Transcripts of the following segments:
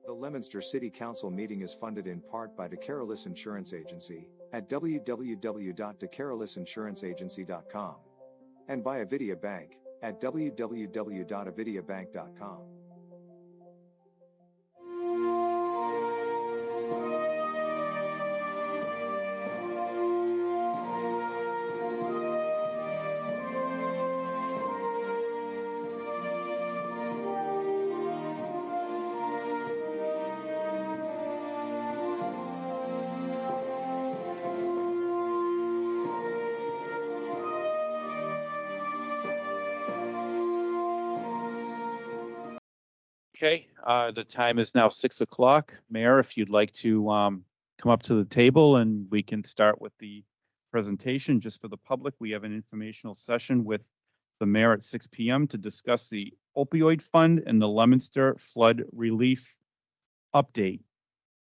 The Leominster City Council meeting is funded in part by DeCarolis Insurance Agency at www.decarolisinsuranceagency.com and by Avidia Bank at www.avidiabank.com. Okay, the time is now 6 o'clock. Mayor, if you'd like to come up to the table and we can start with the presentation just for the public. We have an informational session with the mayor at 6 p.m. to discuss the opioid fund and the Leominster flood relief update.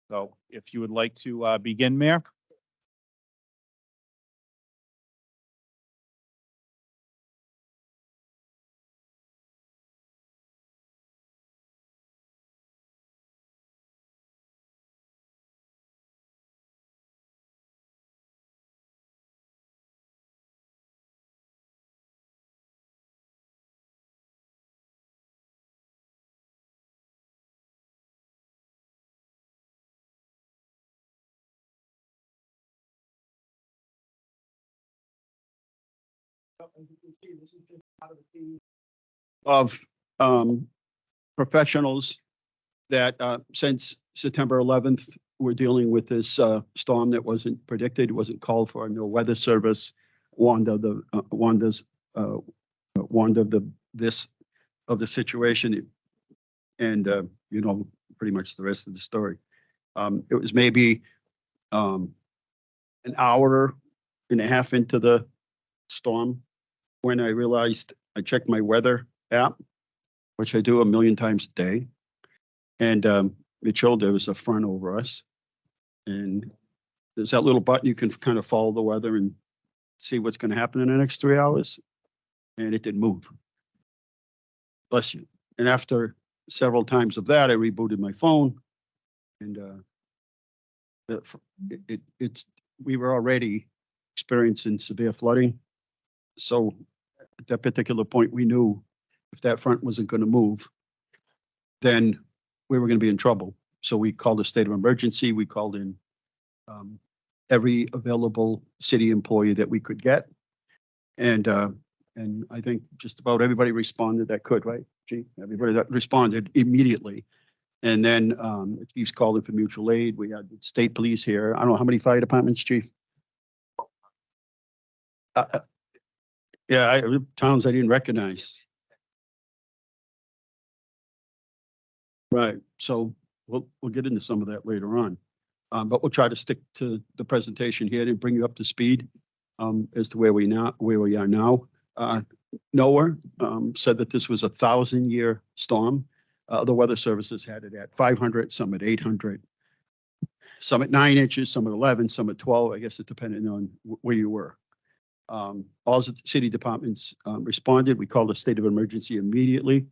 So if you would like to begin, Mayor. Of professionals that since September 11th, we're dealing with this storm that wasn't predicted, wasn't called for. No weather service warned of the situation, and you know pretty much the rest of the story. It was maybe an hour and a half into the storm when I realized I checked my weather app, which I do a million times a day, and it showed there was a front over us. And there's that little button you can kind of follow the weather and see what's going to happen in the next 3 hours. And it didn't move. Bless you. And after several times of that, I rebooted my phone, and we were already experiencing severe flooding. So at that particular point, we knew if that front wasn't going to move, then we were going to be in trouble. So we called a state of emergency. We called in every available city employee that we could get. And I think just about everybody responded that could, right, Chief? Everybody that responded immediately. And then the Chief's called in for mutual aid. We had state police here. I don't know how many fire departments, Chief? Yeah, towns I didn't recognize. Right. So we'll get into some of that later on. But we'll try to stick to the presentation here to bring you up to speed as to where we are now. NOAA said that this was a 1,000-year storm. The weather services had it at 500, some at 800, some at 9 inches, some at 11, some at 12. I guess it depended on where you were. All the city departments responded. We called a state of emergency immediately.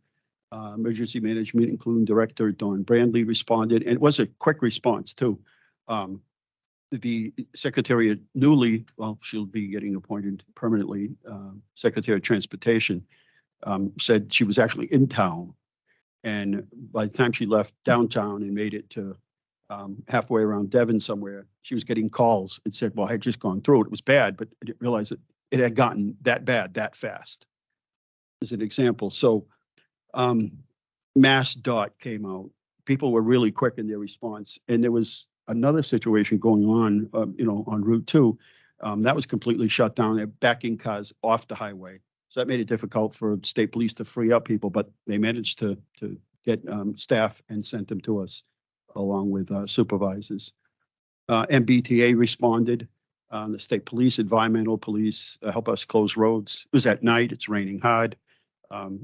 Emergency management, including Director Dawn Brandley, responded, and it was a quick response too. The Secretary newly, well, she'll be getting appointed permanently, Secretary of Transportation, said she was actually in town, and by the time she left downtown and made it to halfway around Devon somewhere, she was getting calls and said, well, I had just gone through it. It was bad, but I didn't realize it had gotten that bad that fast, as an example. So MassDOT came out. People were really quick in their response. And there was another situation going on, on Route 2. That was completely shut down. They're backing cars off the highway. So that made it difficult for state police to free up people, but they managed to get staff and sent them to us along with supervisors. MBTA responded. The state police, environmental police help us close roads. It was at night. It's raining hard.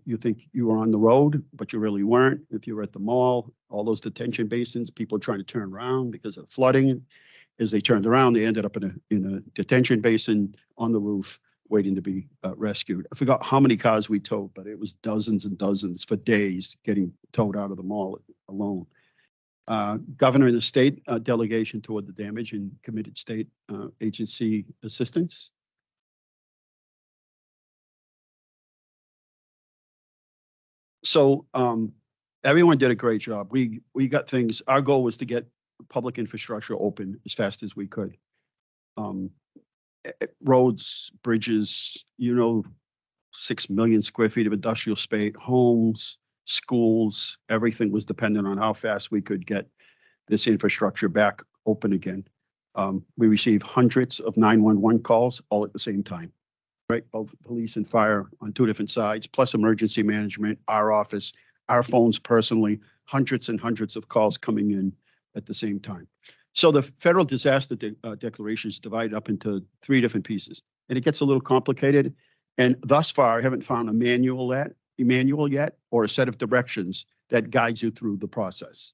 You think you were on the road, but you really weren't. If you were at the mall, all those detention basins, people trying to turn around because of flooding. As they turned around, they ended up in a detention basin on the roof, waiting to be rescued. I forgot how many cars we towed, but it was dozens and dozens for days getting towed out of the mall alone. Governor and the state delegation toward the damage and committed state agency assistance. So everyone did a great job. We got things. Our goal was to get public infrastructure open as fast as we could. Roads, bridges, 6 million square feet of industrial space, homes, schools, everything was dependent on how fast we could get this infrastructure back open again. We received hundreds of 911 calls all at the same time, right? Both police and fire on 2 different sides, plus emergency management, our office, our phones personally, hundreds and hundreds of calls coming in at the same time. So the federal disaster declaration is divided up into 3 different pieces, and it gets a little complicated. And thus far, I haven't found a manual yet, or a set of directions that guides you through the process.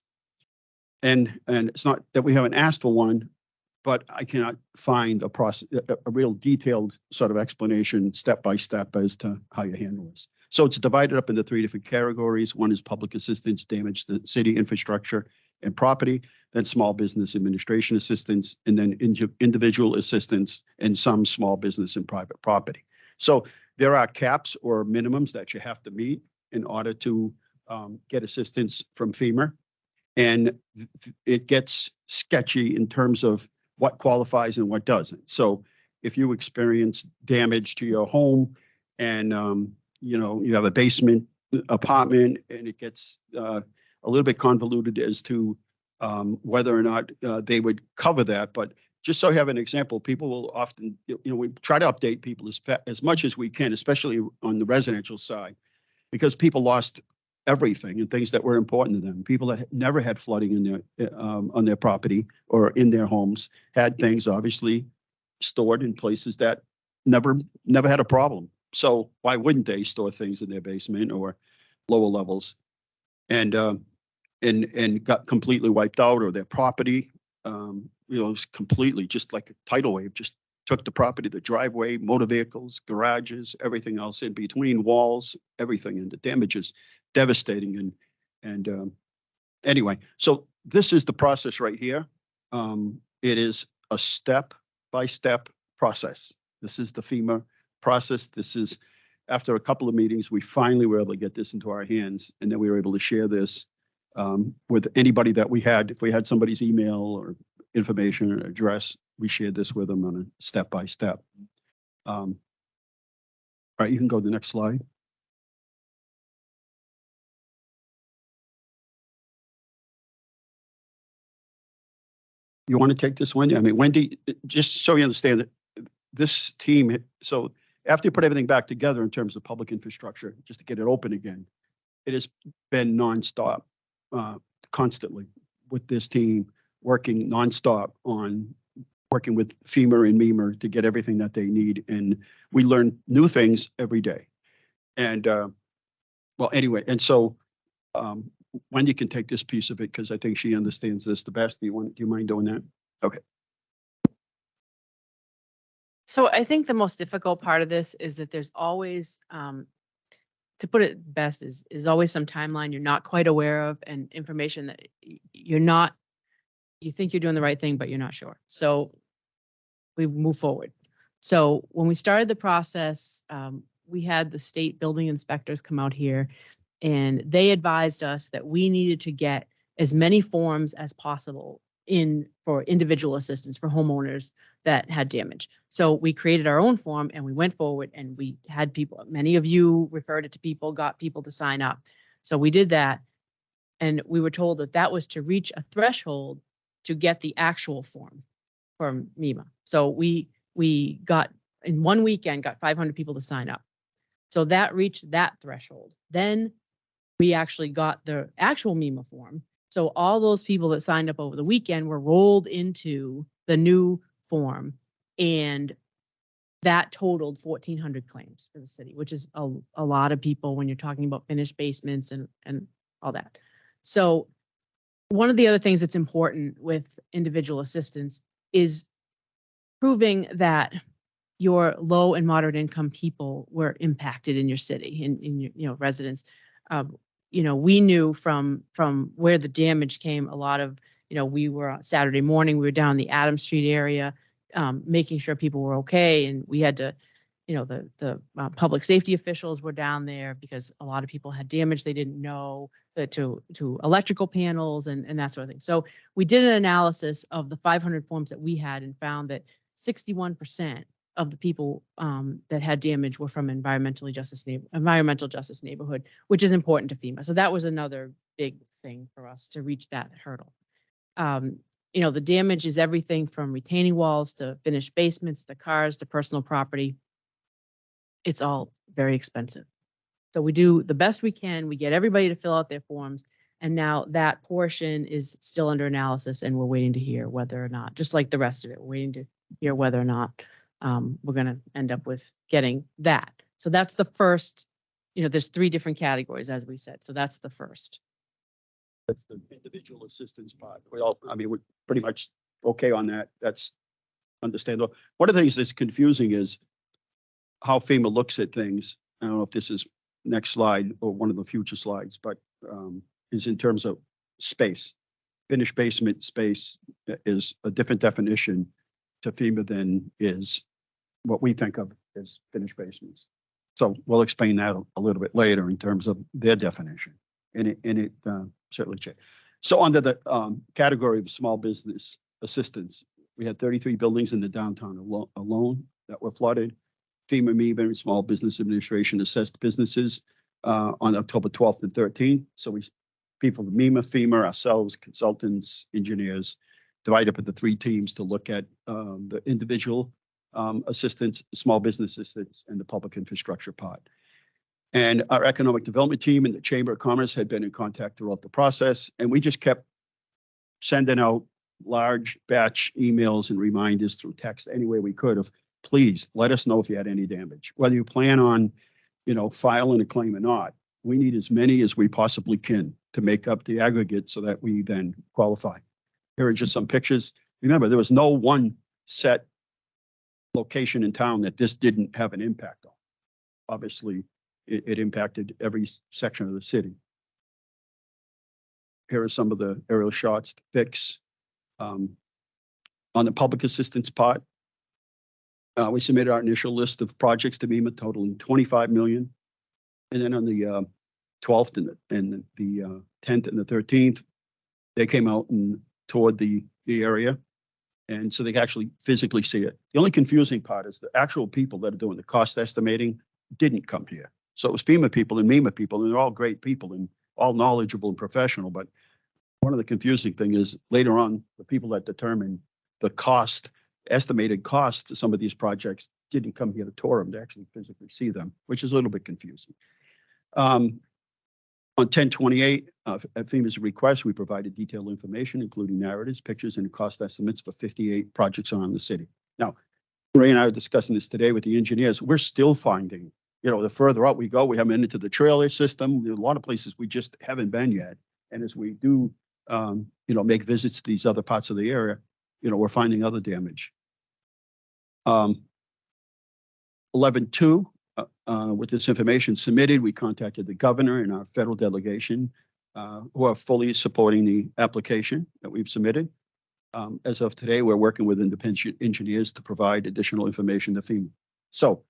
And it's not that we haven't asked for one, but I cannot find a real detailed sort of explanation step by step as to how you handle this. So it's divided up into 3 different categories. One is public assistance, damage to city infrastructure and property, then small business administration assistance, and then individual assistance and some small business and private property. So there are caps or minimums that you have to meet in order to get assistance from FEMA. And it gets sketchy in terms of what qualifies and what doesn't. So if you experience damage to your home and you have a basement apartment and it gets a little bit convoluted as to whether or not they would cover that. But just so you have an example, people will often, we try to update people as much as we can, especially on the residential side, because people lost everything and things that were important to them. People that never had flooding in their on their property or in their homes had things obviously stored in places that never had a problem. So why wouldn't they store things in their basement or lower levels, and got completely wiped out, or their property, was completely just like a tidal wave, just took the property, the driveway, motor vehicles, garages, everything else in between, walls, everything, and the damage is devastating. And anyway, so this is the process right here. It is a step-by-step process. This is the FEMA process. This is, after a couple of meetings, we finally were able to get this into our hands, and then we were able to share this with anybody that we had. If we had somebody's email or information or address, we shared this with them on a step-by-step. All right, you can go to the next slide. You want to take this, Wendy? I mean, Wendy, just so you understand that this team, so after you put everything back together in terms of public infrastructure, just to get it open again, it has been nonstop, constantly with this team, working nonstop on working with FEMA and MEMA to get everything that they need. And we learn new things every day. And well, anyway, and so Wendy can take this piece of it because I think she understands this the best. Do you mind doing that? Okay. So I think the most difficult part of this is that there's always, to put it best, is always some timeline you're not quite aware of, and information that you think you're doing the right thing, but you're not sure. So we move forward. So when we started the process, we had the state building inspectors come out here, and they advised us that we needed to get as many forms as possible in for individual assistance for homeowners that had damage. So we created our own form and we went forward, and we had people, many of you referred it to people, got people to sign up. So we did that, and we were told that that was to reach a threshold to get the actual form from MEMA. So we got, in one weekend, got 500 people to sign up. So that reached that threshold. Then we actually got the actual MEMA form. So all those people that signed up over the weekend were rolled into the new form, and that totaled 1,400 claims for the city, which is a lot of people when you're talking about finished basements and all that. So one of the other things that's important with individual assistance is proving that your low and moderate income people were impacted in your city, in your residents. we knew from where the damage came, a lot of, we were on Saturday morning, we were down the Adams Street area, making sure people were okay. And we had to, the public safety officials were down there because a lot of people had damage they didn't know, to electrical panels and that sort of thing. So we did an analysis of the 500 forms that we had and found that 61% of the people that had damage were from environmental justice neighborhood, which is important to FEMA. So that was another big thing for us to reach that hurdle. The damage is everything from retaining walls to finished basements to cars to personal property. It's all very expensive. So we do the best we can. We get everybody to fill out their forms. And now that portion is still under analysis and we're waiting to hear whether or not, just like the rest of it, we're waiting to hear whether or not we're going to end up with getting that. So that's the first, there's 3 different categories, as we said. So that's the first. That's the individual assistance part. We're pretty much okay on that. That's understandable. One of the things that's confusing is how FEMA looks at things. I don't know if this is next slide or one of the future slides, but is in terms of space. Finished basement space is a different definition to FEMA than is what we think of as finished basements. So we'll explain that a little bit later in terms of their definition. And it certainly changed. So under the category of small business assistance, we had 33 buildings in the downtown alone that were flooded. FEMA and Small Business Administration assessed businesses on October 12th and 13th. So people from FEMA, ourselves, consultants, engineers, divide up into 3 teams to look at the individual assistance, small business assistance, and the public infrastructure part. And our economic development team and the Chamber of Commerce had been in contact throughout the process. And we just kept sending out large batch emails and reminders through text any way we could of, please let us know if you had any damage. Whether you plan on, filing a claim or not, we need as many as we possibly can to make up the aggregate so that we then qualify. Here are just some pictures. Remember, there was no one set location in town that this didn't have an impact on. Obviously, it impacted every section of the city. Here are some of the aerial shots to fix. On the public assistance part, we submitted our initial list of projects to MEMA totaling $25 million. And then on the 12th and the 10th and the 13th, they came out and toured the area. And so they can actually physically see it. The only confusing part is the actual people that are doing the cost estimating didn't come here. So it was FEMA people and MEMA people, and they're all great people and all knowledgeable and professional. But one of the confusing thing is later on, the people that determine the estimated cost to some of these projects didn't come here to tour them, to actually physically see them, which is a little bit confusing. On 10/28, at FEMA's request, we provided detailed information, including narratives, pictures, and cost estimates for 58 projects around the city. Now, Ray and I were discussing this today with the engineers. We're still finding, the further out we go, we haven't been into the trailer system. There are a lot of places we just haven't been yet. And as we do, make visits to these other parts of the area, we're finding other damage. 11/2, with this information submitted, we contacted the governor and our federal delegation, who are fully supporting the application that we've submitted. As of today, we're working with independent engineers to provide additional information to FEMA. So,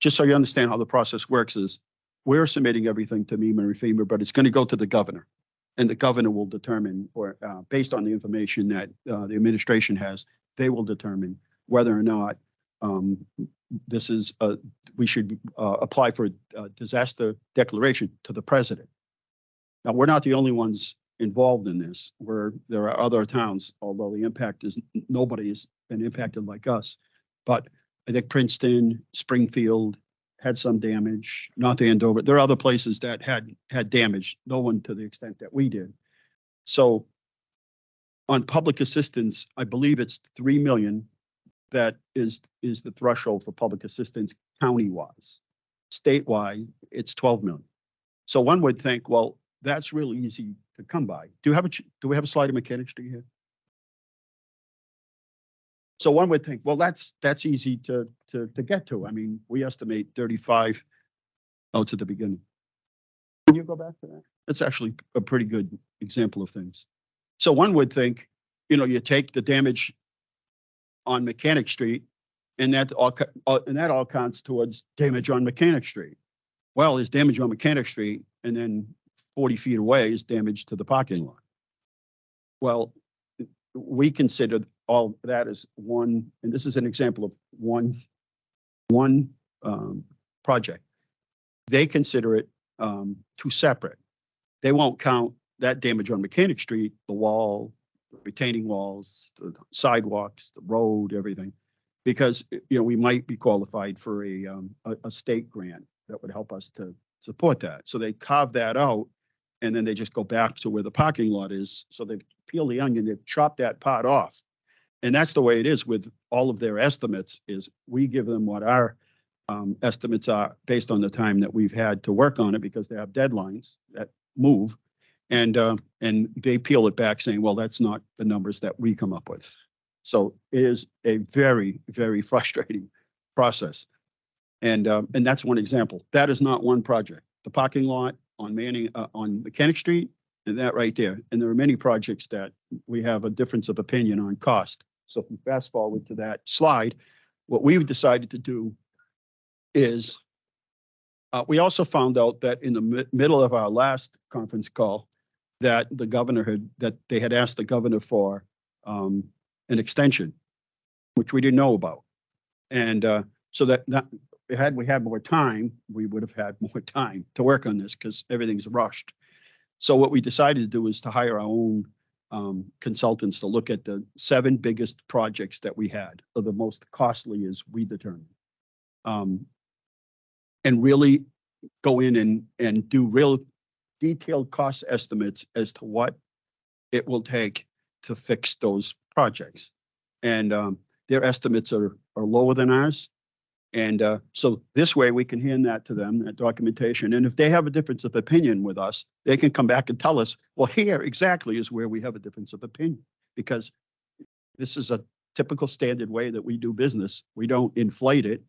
just so you understand how the process works is we're submitting everything to MEMA and FEMA, but it's going to go to the governor. And the governor will determine, or based on the information that the administration has, they will determine whether or not we should apply for a disaster declaration to the president. Now, we're not the only ones involved in this, where there are other towns, although the impact is, nobody has been impacted like us. But I think Princeton, Springfield had some damage, North Andover. There are other places that had damage, no one to the extent that we did. So on public assistance, I believe it's 3 million that is the threshold for public assistance county-wise. Statewide, it's 12 million. So one would think, well, that's really easy to come by. Do we have a slide of mechanics do you have? So one would think, well, that's easy to get to. I mean, we estimate 35 Oh, it's at the beginning. Can you go back to that? It's actually a pretty good example of things. So one would think, you take the damage on Mechanic Street, and that all counts towards damage on Mechanic Street. Well, there's damage on Mechanic Street, and then 40 feet away is damage to the parking lot. Well, we consider all that as one, and this is an example of one project. They consider it two separate. They won't count that damage on Mechanic Street, the wall, the retaining walls, the sidewalks, the road, everything, because we might be qualified for a state grant that would help us to support that. So they carve that out, and then they just go back to where the parking lot is. So they peel the onion, they chop that part off. And that's the way it is with all of their estimates, is we give them what our estimates are based on the time that we've had to work on it, because they have deadlines that move. And they peel it back saying, well, that's not the numbers that we come up with. So it is a very, very frustrating process. And that's one example. That is not one project. The parking lot on Mechanic Street, and that right there. And there are many projects that we have a difference of opinion on cost. So if we fast forward to that slide, what we've decided to do is we also found out that in the middle of our last conference call that they had asked the governor for an extension, which we didn't know about. And so that had we had more time, we would have had more time to work on this, because everything's rushed. So what we decided to do is to hire our own consultants to look at the 7 biggest projects that we had, or the most costly as we determined, and really go in and do real detailed cost estimates as to what it will take to fix those projects. And their estimates are lower than ours. And so this way we can hand that to them, that documentation. And if they have a difference of opinion with us, they can come back and tell us, well, here exactly is where we have a difference of opinion, because this is a typical standard way that we do business. We don't inflate it.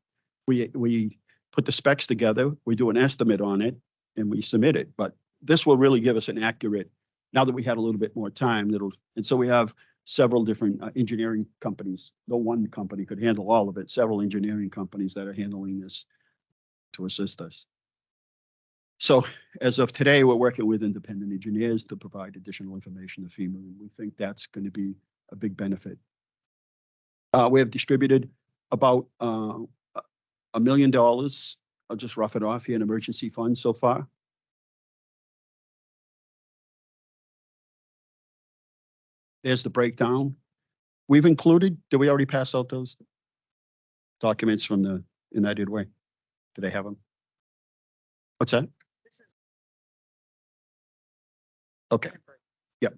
We put the specs together, we do an estimate on it, and we submit it. But this will really give us an accurate, now that we had a little bit more time, and so we have several different engineering companies. No one company could handle all of it. Several engineering companies that are handling this to assist us. So as of today, we're working with independent engineers to provide additional information to FEMA, and we think that's going to be a big benefit. We have distributed about $1 million. I'll just rough it off here in emergency funds so far. There's the breakdown. We've included, did we already pass out those documents from the United Way? Did I have them? What's that? Okay. Yep.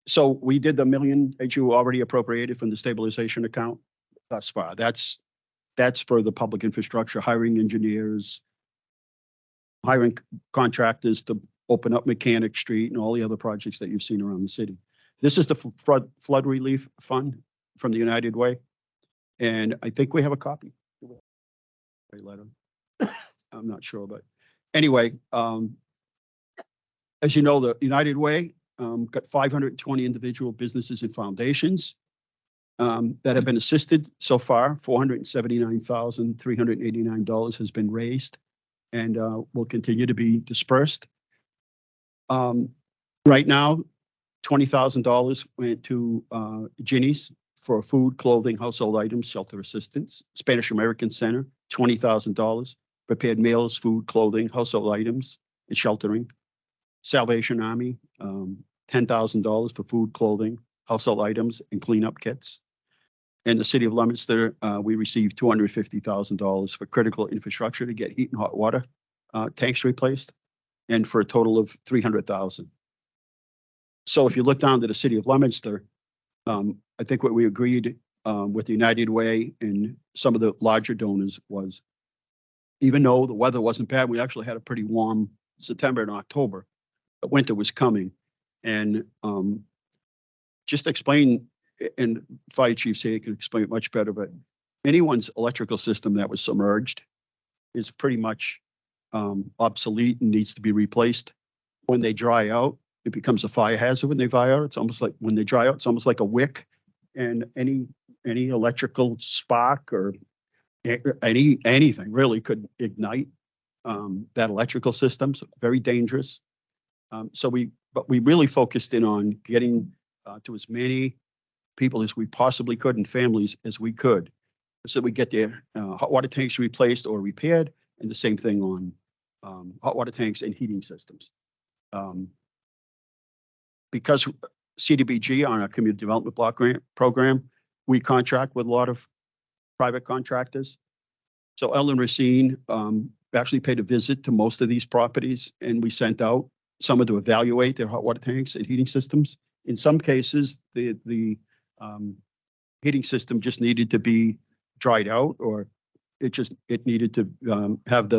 So we did the $1 million that you already appropriated from the stabilization account thus far. That's for the public infrastructure, hiring engineers, hiring contractors to open up Mechanic Street and all the other projects that you've seen around the city. This is the flood relief fund from the United Way. And I think we have a copy. I'm not sure, but anyway, as you know, the United Way got 520 individual businesses and foundations that have been assisted so far. $479,389 has been raised and will continue to be dispersed. Right now, $20,000 went to Ginny's for food, clothing, household items, shelter assistance. Spanish American Center, $20,000, prepared meals, food, clothing, household items, and sheltering. Salvation Army, $10,000 for food, clothing, household items, and cleanup kits. In the city of Leominster, we received $250,000 for critical infrastructure to get heat and hot water tanks replaced, and for a total of $300,000. So if you look down to the city of Leominster, I think what we agreed with the United Way and some of the larger donors was, even though the weather wasn't bad, we actually had a pretty warm September and October, but winter was coming. And just explain, and Fire Chief say he can explain it much better, but anyone's electrical system that was submerged is pretty much obsolete and needs to be replaced. When they dry out, it becomes a fire hazard. When they dry out, it's almost like when they dry out, it's almost like a wick, and any electrical spark or anything really could ignite that electrical system. So very dangerous. But we really focused in on getting to as many people as we possibly could and families as we could, so we get their hot water tanks replaced or repaired, and the same thing on hot water tanks and heating systems. Because CDBG on our community development block grant program, we contract with a lot of private contractors. So Ellen Racine actually paid a visit to most of these properties, and we sent out someone to evaluate their hot water tanks and heating systems. In some cases, the heating system just needed to be dried out, or it needed to have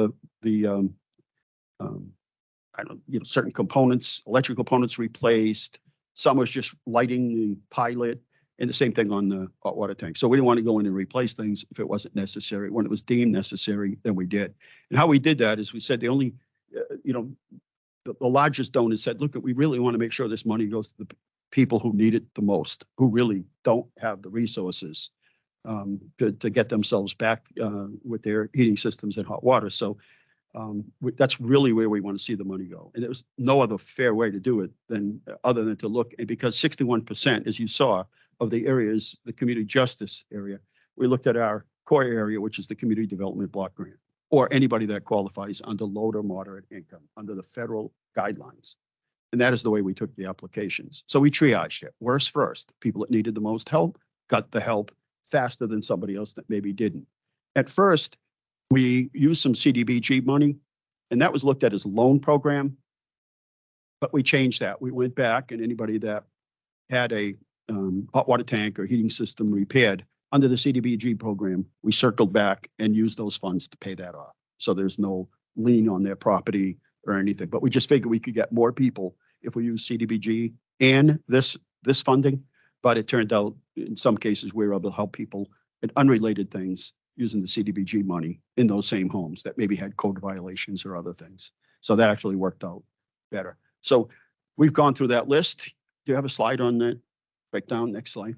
certain components, electrical components replaced. Some was just lighting the pilot, and the same thing on the hot water tank. So we didn't want to go in and replace things if it wasn't necessary. When it was deemed necessary, then we did. And how we did that is we said the only, the largest donors said, look, we really want to make sure this money goes to the people who need it the most, who really don't have the resources to get themselves back with their heating systems and hot water. So that's really where we want to see the money go. And there was no other fair way to do it other than to look, and because 61%, as you saw, of the areas, the community justice area, we looked at our core area, which is the community development block grant, or anybody that qualifies under low to moderate income under the federal guidelines. And that is the way we took the applications. So we triaged it. Worst first, people that needed the most help got the help faster than somebody else that maybe didn't. At first, we used some CDBG money, and that was looked at as a loan program, but we changed that. We went back, and anybody that had a hot water tank or heating system repaired under the CDBG program, we circled back and used those funds to pay that off. So there's no lien on their property or anything, but we just figured we could get more people if we use CDBG and this funding. But it turned out in some cases we were able to help people in unrelated things using the CDBG money in those same homes that maybe had code violations or other things. So that actually worked out better. So we've gone through that list. Do you have a slide on that? Breakdown, next slide.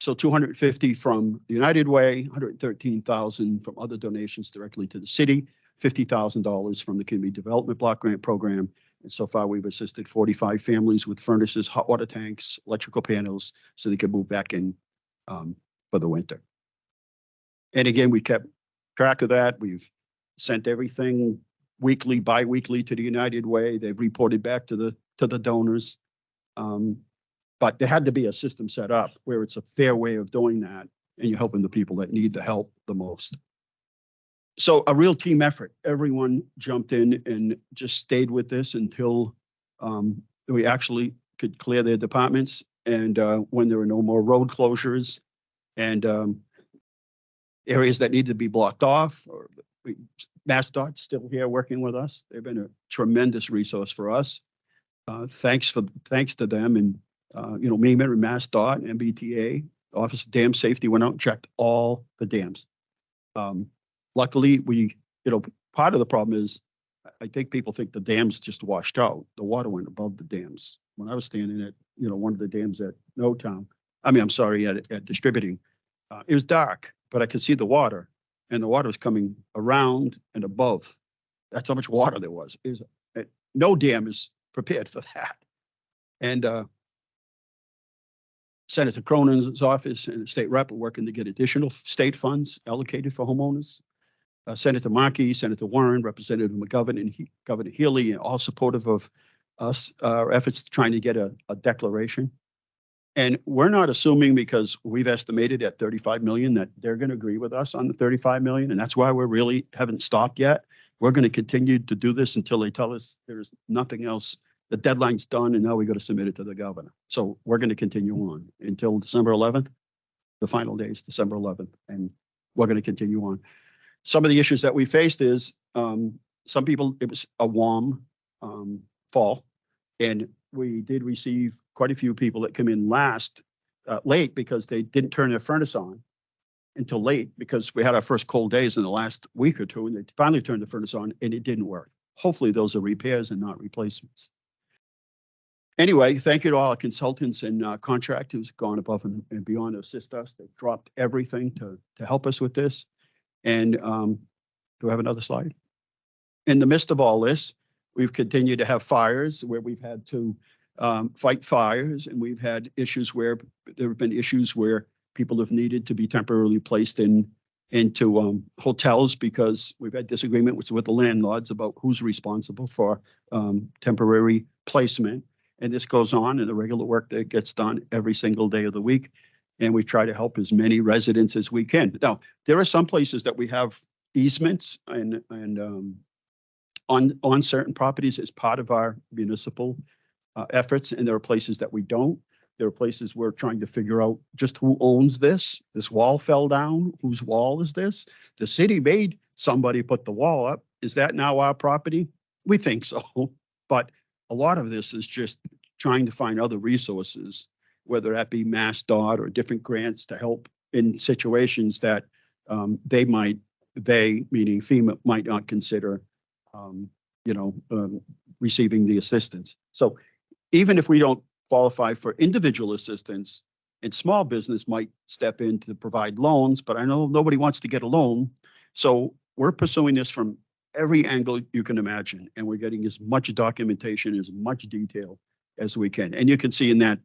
So 250 from the United Way, 113,000 from other donations directly to the city, $50,000 from the Community Development Block Grant Program. And so far we've assisted 45 families with furnaces, hot water tanks, electrical panels, so they could move back in for the winter. And again, we kept track of that. We've sent everything weekly, bi-weekly to the United Way. They've reported back to the donors. But there had to be a system set up where it's a fair way of doing that, and you're helping the people that need the help the most. So a real team effort. Everyone jumped in and just stayed with this until we actually could clear their departments, and when there were no more road closures and areas that needed to be blocked off. MassDOT's still here working with us. They've been a tremendous resource for us. Thanks to them, and MEMA and MassDOT and MBTA, Office of Dam Safety, went out and checked all the dams. Luckily, part of the problem is I think people think the dams just washed out. The water went above the dams. When I was standing at one of the dams at at Distributing, it was dark, but I could see the water, and the water was coming around and above. That's how much water there was. No dam is prepared for that. And Senator Cronin's office and the state rep are working to get additional state funds allocated for homeowners. Senator Markey, Senator Warren, Representative McGovern, and Governor Healy, and all supportive of us, our efforts trying to get a declaration. And we're not assuming, because we've estimated at 35 million, that they're going to agree with us on the 35 million. And that's why we really haven't stopped yet. We're going to continue to do this until they tell us there's nothing else. The deadline's done, and now we got to submit it to the governor. So we're going to continue on until December 11th. The final day is December 11th, and we're going to continue on. Some of the issues that we faced is some people, it was a warm fall, and we did receive quite a few people that come in late because they didn't turn their furnace on. until late because we had our first cold days in the last week or two, and they finally turned the furnace on and it didn't work. Hopefully those are repairs and not replacements. Anyway, thank you to all our consultants and contractors gone above and beyond to assist us. They dropped everything to help us with this. And do we have another slide? In the midst of all this, we've continued to have fires where we've had to fight fires, and we've had issues where there have been issues where people have needed to be temporarily placed into hotels because we've had disagreement with the landlords about who's responsible for temporary placement. And this goes on in the regular work that gets done every single day of the week. And we try to help as many residents as we can. Now, there are some places that we have easements and on certain properties as part of our municipal efforts. And there are places that we don't. There are places we're trying to figure out just who owns this. This wall fell down. Whose wall is this? The city made somebody put the wall up. Is that now our property? We think so. But a lot of this is just trying to find other resources, whether that be MassDOT or different grants to help in situations that they meaning FEMA, might not consider, receiving the assistance. So even if we don't qualify for individual assistance, and small business might step in to provide loans, but I know nobody wants to get a loan. So we're pursuing this from every angle you can imagine, and we're getting as much documentation, as much detail as we can. And you can see in that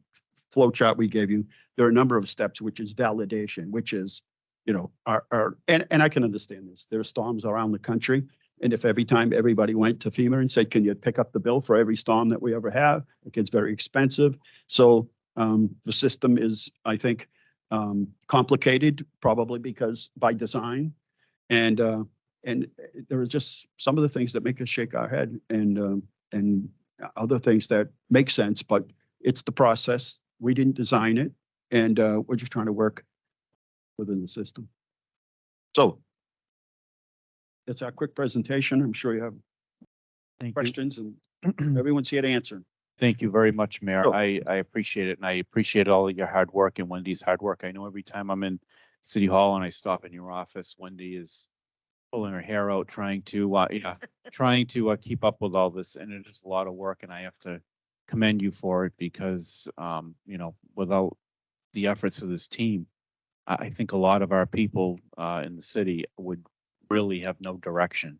flow chart we gave you, there are a number of steps, which is validation, which is, and I can understand this. There are storms around the country. And if every time everybody went to FEMA and said, can you pick up the bill for every storm that we ever have, it gets very expensive. So the system is, I think, complicated, probably because by design. And there are just some of the things that make us shake our head and other things that make sense, but it's the process. We didn't design it, and we're just trying to work within the system. So that's our quick presentation. I'm sure you have questions, and everyone's here to answer. Thank you very much, Mayor. Sure. I appreciate it, and I appreciate all of your hard work and Wendy's hard work. I know every time I'm in City Hall and I stop in your office, Wendy is pulling her hair out, trying to keep up with all this, and it is a lot of work, and I have to commend you for it because, without the efforts of this team, I think a lot of our people in the city would really have no direction.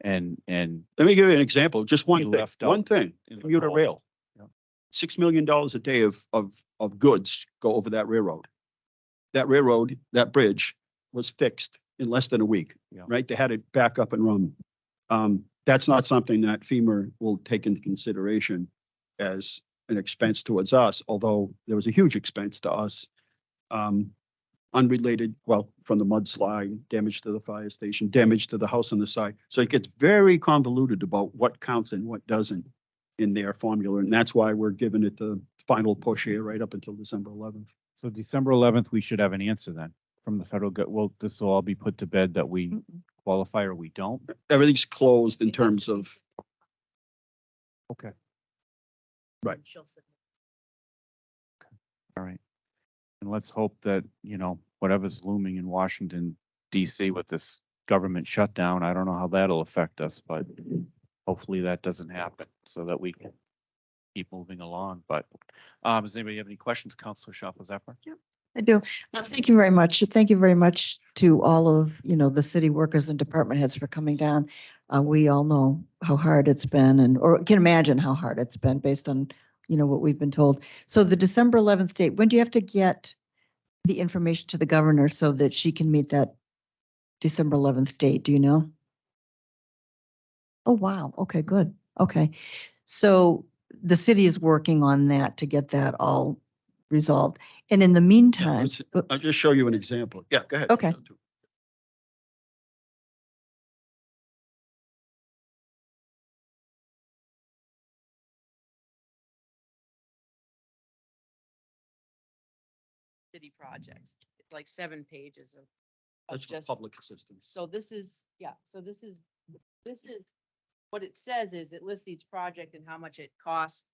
And let me give you an example. Just one thing. Left out One thing. in the Commuter cold. rail. Yeah. $6 million a day of goods go over that railroad. That railroad, that bridge was fixed in less than a week, Yeah. right? They had it back up and run. That's not something that FEMA will take into consideration as an expense towards us, although there was a huge expense to us. Unrelated, from the mudslide, damage to the fire station, damage to the house on the side. So it gets very convoluted about what counts and what doesn't in their formula. And that's why we're giving it the final push here right up until December 11th. So December 11th, we should have an answer then from the federal government. Well, this will all be put to bed that we qualify or we don't. Everything's closed in terms of. Okay. Right. All right. And let's hope that, whatever's looming in Washington, DC with this government shutdown, I don't know how that'll affect us, but hopefully that doesn't happen so that we can keep moving along. But does anybody have any questions? Councilor Schaffler-Zephyr? Yeah, I do. Thank you very much. Thank you very much to all of, the city workers and department heads for coming down. We all know how hard it's been or can imagine how hard it's been based on, what we've been told. So the December 11th date, when do you have to get the information to the governor so that she can meet that December 11th date? Do you know? Oh, wow. Okay, good. Okay. So the city is working on that to get that all resolved. And in the meantime, I'll just show you an example. Yeah, go ahead. Okay. City projects. It's like 7 pages of That's for just, public assistance. so this is what it says is it lists each project and how much it costs,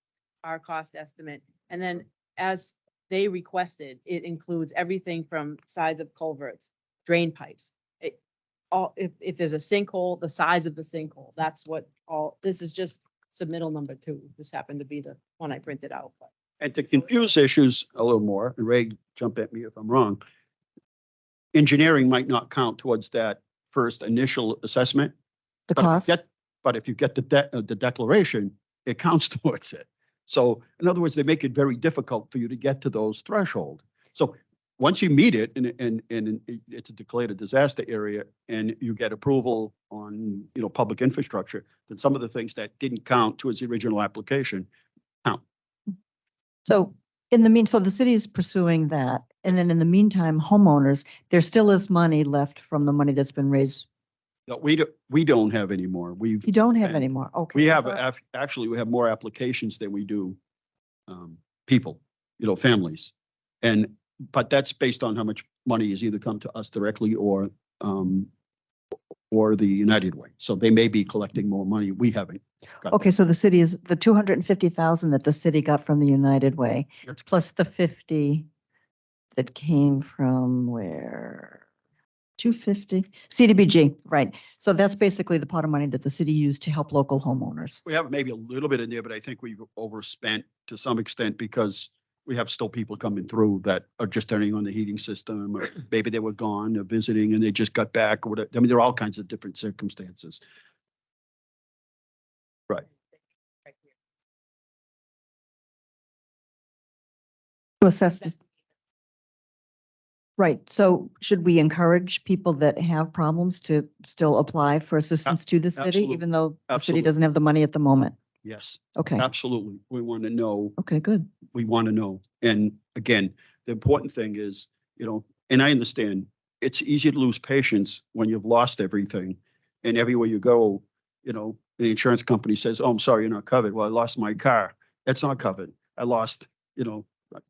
our cost estimate. And then as they requested, it includes everything from size of culverts, drain pipes. If there's a sinkhole, the size of the sinkhole, that's what this is just submittal number 2. This happened to be the one I printed out, but. And to confuse issues a little more, and Ray, jump at me if I'm wrong, engineering might not count towards that first initial assessment. The But if you cost? But if you get the declaration, it counts towards it. So in other words, they make it very difficult for you to get to those threshold. So once you meet it and it's declared a disaster area and you get approval on, public infrastructure, then some of the things that didn't count towards the original application count. So so the city is pursuing that. And then in the meantime, homeowners, there still is money left from the money that's been raised. No, we don't have any more. You don't have And any more. Okay. We have, actually, we have more applications than we do people, families. But that's based on how much money has either come to us directly or the United Way. So they may be collecting more money. We haven't. got Okay, so the city is the 250,000 that the city got from the United Way, that. plus the 50 that came from where? 250, CDBG, right. So that's basically the pot of money that the city used to help local homeowners. We have maybe a little bit in there, but I think we've overspent to some extent because we have still people coming through that are just turning on the heating system, or maybe they were gone or visiting and they just got back or whatever. I mean, there are all kinds of different circumstances. Right. To assess this. Right, so should we encourage people that have problems to still apply for assistance to the city, absolutely. even though the city Absolutely. doesn't have the money at the moment? Yes, Okay, absolutely. We want to know. okay, good. We want to know. And again, the important thing is, and I understand it's easy to lose patience when you've lost everything. And everywhere you go, the insurance company says, oh, I'm sorry, you're not covered. Well, I lost my car. That's not covered. I lost,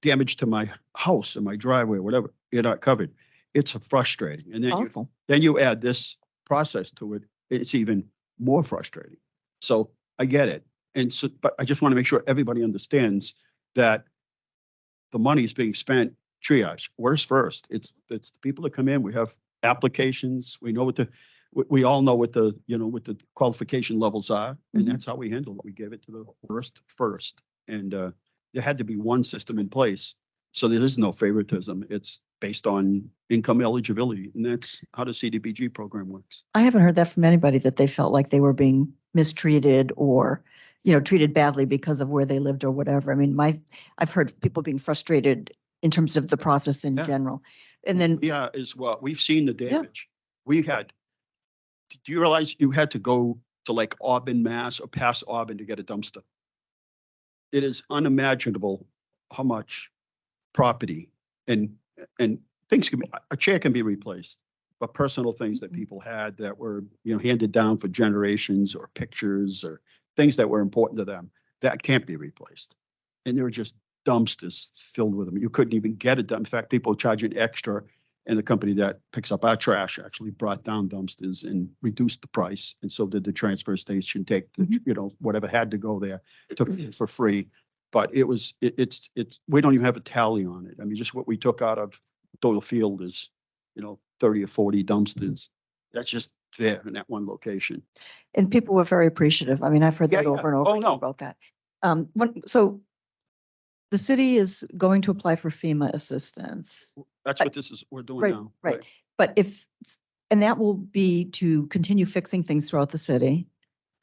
damage to my house or my driveway or whatever. You're not covered. It's frustrating. And then Awful. you add this process to it. It's even more frustrating. So I get it. And so, but I just want to make sure everybody understands that the money is being spent triage. Where's first? It's the people that come in. We have applications. We know we all know what the qualification levels are, and that's how we handle it. We give it to the worst first. And there had to be one system in place. So there is no favoritism. It's based on income eligibility, and that's how the CDBG program works. I haven't heard that from anybody, that they felt like they were being mistreated or, treated badly because of where they lived or whatever. I mean, I've heard people being frustrated in terms of the process in Yeah. general. And then, Yeah, as well. We've seen the damage. Do you realize you had to go to like Auburn, Mass, or past Auburn to get a dumpster? It is unimaginable how much property and things a chair can be replaced, but personal things that people had that were, handed down for generations, or pictures or things that were important to them, that can't be replaced. And there were just dumpsters filled with them. You couldn't even get it done. In fact, people charging extra, and the company that picks up our trash actually brought down dumpsters and reduced the price. And so did the transfer station take, whatever had to go there, took it for free. But it's we don't even have a tally on it. I mean, just what we took out of total field is, 30 or 40 dumpsters. That's just there in that one location. and people were very appreciative. I mean, I've heard that Yeah, over and yeah. over Oh, no. about that. So the city is going to apply for FEMA assistance. That's But- what this is, we're doing Right, now. right. But and that will be to continue fixing things throughout the city.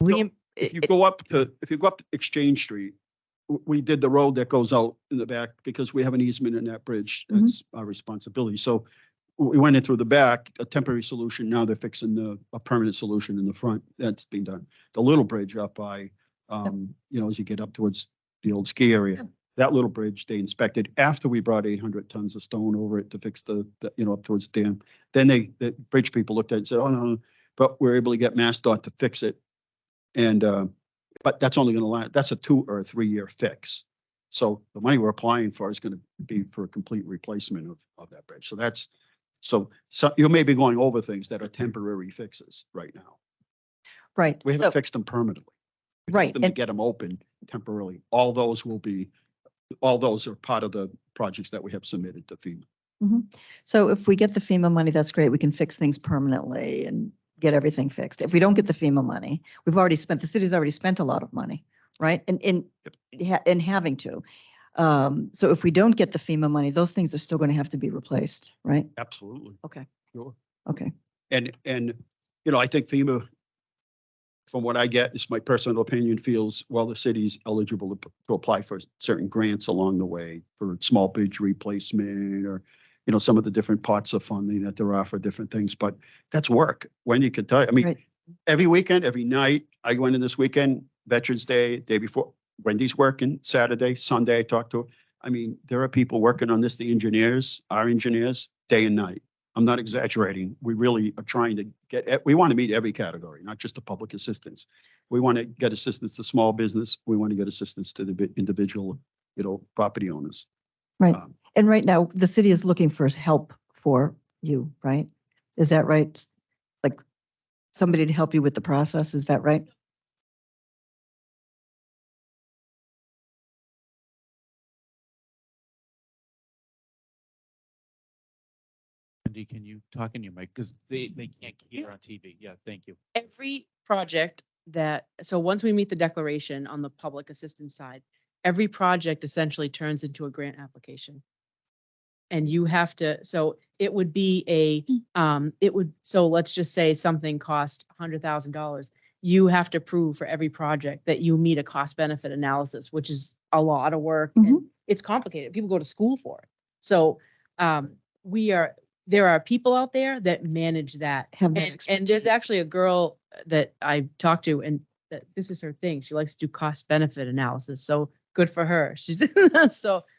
If you go up Exchange Street, we did the road that goes out in the back because we have an easement in that bridge. Mhm. That's our responsibility. So we went in through the back, a temporary solution. Now they're fixing a permanent solution in the front. That's being done. The little bridge up by, as you get up towards the old ski area, Yep. that little bridge they inspected after we brought 800 tons of stone over it to fix the up towards the dam. Then the bridge people looked at it and said, oh, no, but we're able to get MassDOT to fix it. And, but that's only going to last, that's a 2 or 3 year fix. So the money we're applying for is going to be for a complete replacement of that bridge. So you may be going over things that are temporary fixes right now. Right. We So, haven't fixed them permanently. We right. fixed them to And get them open temporarily. All those are part of the projects that we have submitted to FEMA. So if we get the FEMA money, that's great. We can fix things permanently and get everything fixed. If we don't get the FEMA money, the city's already spent a lot of money, right? And in having to. So if we don't get the FEMA money, those things are still going to have to be replaced, right? Absolutely. Okay, Sure. okay. And, you know, I think FEMA, from what I get, is my personal opinion, feels, well, the city's eligible to apply for certain grants along the way for small bridge replacement or, you know, some of the different parts of funding that there are for different things, but that's work. When you can tell, I mean, Right. every weekend, every night, I go in this weekend, Veterans Day, day before, Wendy's working, Saturday, Sunday, I talk to her. I mean, there are people working on this, the engineers, our engineers, day and night. I'm not exaggerating. We really are trying to we want to meet every category, not just the public assistance. We want to get assistance to small business. We want to get assistance to the individual, you know, property owners. Right. And right now, the city is looking for help for you, right? Is that right? Like somebody to help you with the process, is that right? Wendy, can you talk in your mic? Because they can't hear on TV. Yeah, thank you. Every project so once we meet the declaration on the public assistance side, every project essentially turns into a grant application. And you have to, so it would be so let's just say something cost $100,000. You have to prove for every project that you meet a cost benefit analysis, which is a lot of work and it's complicated. People go to school for it. So there are people out there that manage that. And there's actually a girl that I talked to, and that this is her thing. She likes to do cost benefit analysis. So good for her. She's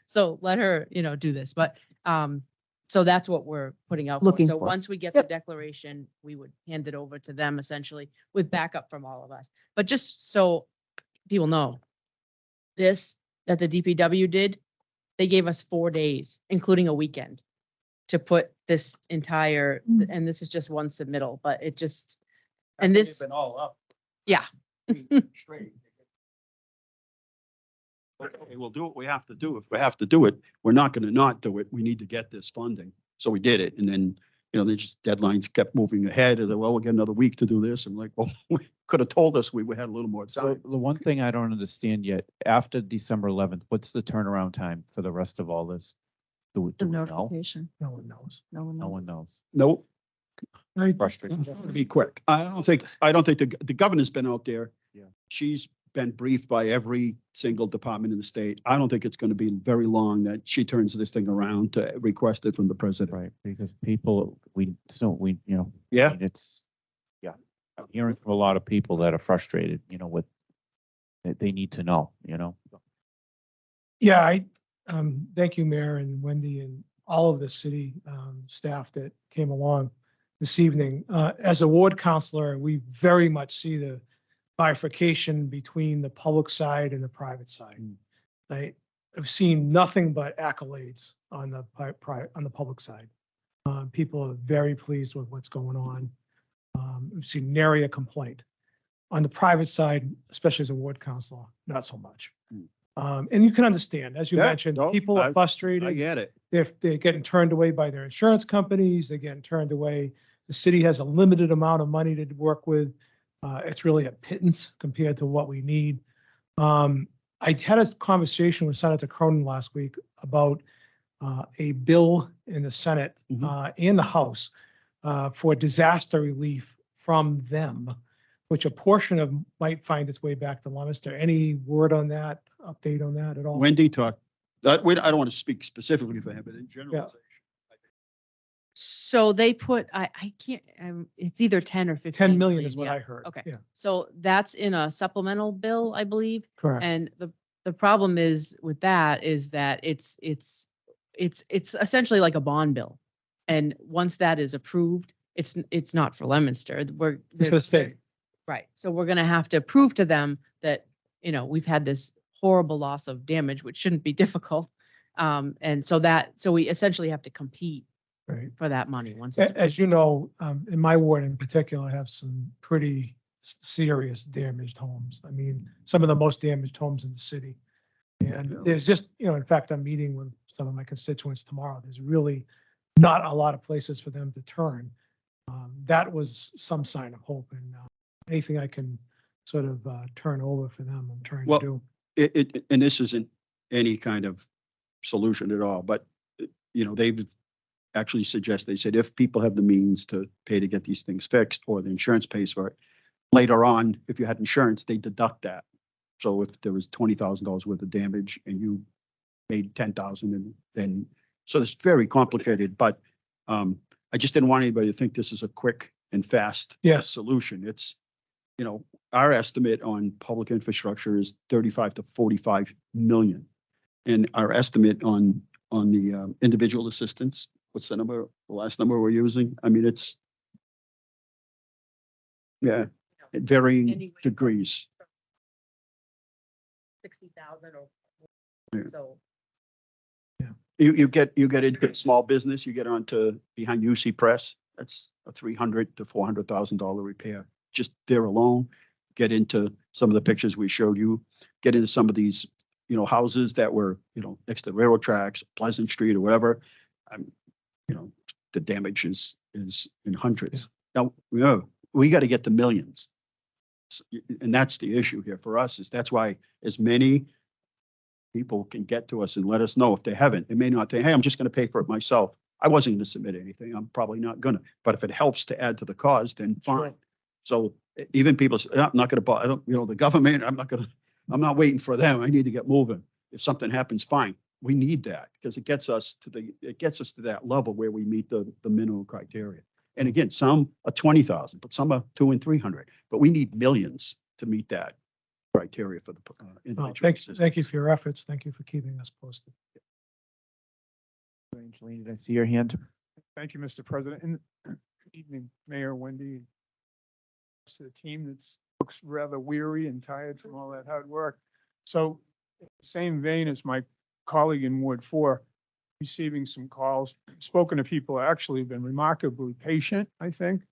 so let her, do this. But so that's what we're putting out for. So once we get the declaration, we would hand it over to them essentially with backup from all of us. But just so people know, this that the DPW did, they gave us 4 days, including a weekend, to put this entire, and this is just one submittal, but it just, and this. Been all up. Yeah. Straight. Okay, we'll do what we have to do. If we have to do it, we're not going to not do it. We need to get this funding. So we did it. And then, they just deadlines kept moving ahead. And well, we'll get another week to do this. I'm like, well, we could have told us we had a little more So time. the one thing I don't understand yet, after December 11th, what's the turnaround time for the rest of all this? Do The we know? notification. No one knows. No one No knows. one knows. Nope. Frustrating. To be quick. I don't think the governor's been out there. Yeah. She's been briefed by every single department in the state. I don't think it's going to be very long that she turns this thing around to request it from the president. Right, because people, yeah, Yeah. it's, yeah. I'm hearing from a lot of people that are frustrated, with, they need to know, Yeah, thank you, Mayor and Wendy and all of the city staff that came along this evening. As a ward counselor, we very much see the bifurcation between the public side and the private side. I've seen nothing but accolades on the public side. People are very pleased with what's going on. We've seen nary a complaint. On the private side, especially as a ward counselor, not so much. And you can understand, as you mentioned, people are frustrated. I get it. They're getting turned away by their insurance companies. They're getting turned away. The city has a limited amount of money to work with. It's really a pittance compared to what we need. I had a conversation with Senator Cronin last week about a bill in the Senate and the House for disaster relief from them, which a portion of might find its way back to Leominster. Any word on that, update on that at all? Wendy talked, I don't want to speak specifically for him, but in general. So they put, I can't, it's either 10 or 15. 10 million is million, what yeah. I heard. Okay. Yeah, So that's in a supplemental bill, I believe. correct. And the problem is with that is that it's essentially like a bond bill. And once that is approved, it's not for Leominster. It's for the state. Right. So we're going to have to prove to them that, we've had this horrible loss of damage, which shouldn't be difficult. And so we essentially have to compete Right. for that money once it's As you know, in my ward in particular, I have some pretty serious damaged homes. I mean, some of the most damaged homes in the city. And there's just, in fact, I'm meeting with some of my constituents tomorrow. There's really not a lot of places for them to turn. That was some sign of hope, and anything I can sort of turn over for them, I'm trying Well, to do. And this isn't any kind of solution at all, but, they've actually they said if people have the means to pay to get these things fixed, or the insurance pays for it, later on, if you had insurance, they deduct that. So if there was $20,000 worth of damage and you made 10,000, and then, so it's very complicated, but I just didn't want anybody to think this is a quick and fast Yes. solution. It's, our estimate on public infrastructure is 35 to 45 million. And our estimate on the individual assistance, what's the number, the last number we're using? I mean, it's, yeah, at varying Anyway. degrees. 60,000 or Yeah. so. You get into small business, you get onto behind UC Press, that's a $300,000 to $400,000 repair. Just there alone, get into some of the pictures we showed you, get into some of these, houses that were, next to railroad tracks, Pleasant Street or whatever. The damage is in hundreds. Now, we got to get to millions. And that's the issue here for us, is that's why as many people can get to us and let us know if they haven't. They may not think, hey, I'm just going to pay for it myself. I wasn't going to submit anything. I'm probably not going to. But if it helps to add to the cause, then fine. So even people say, I'm not going to buy, I don't, the government, I'm not waiting for them. I need to get moving. If something happens, fine. We need that because it gets us to that level where we meet the minimum criteria. And again, some are 20,000, but some are 200 and 300. But we need millions to meet that criteria for the individual. Thank you for your efforts. Thank you for keeping us posted. Angelina, did I see your hand? Thank you, Mr. President. And good evening, Mayor Wendy. To the team that looks rather weary and tired from all that hard work. So, in the same vein as my colleague in Ward 4, receiving some calls, spoken to people who actually been remarkably patient, I think,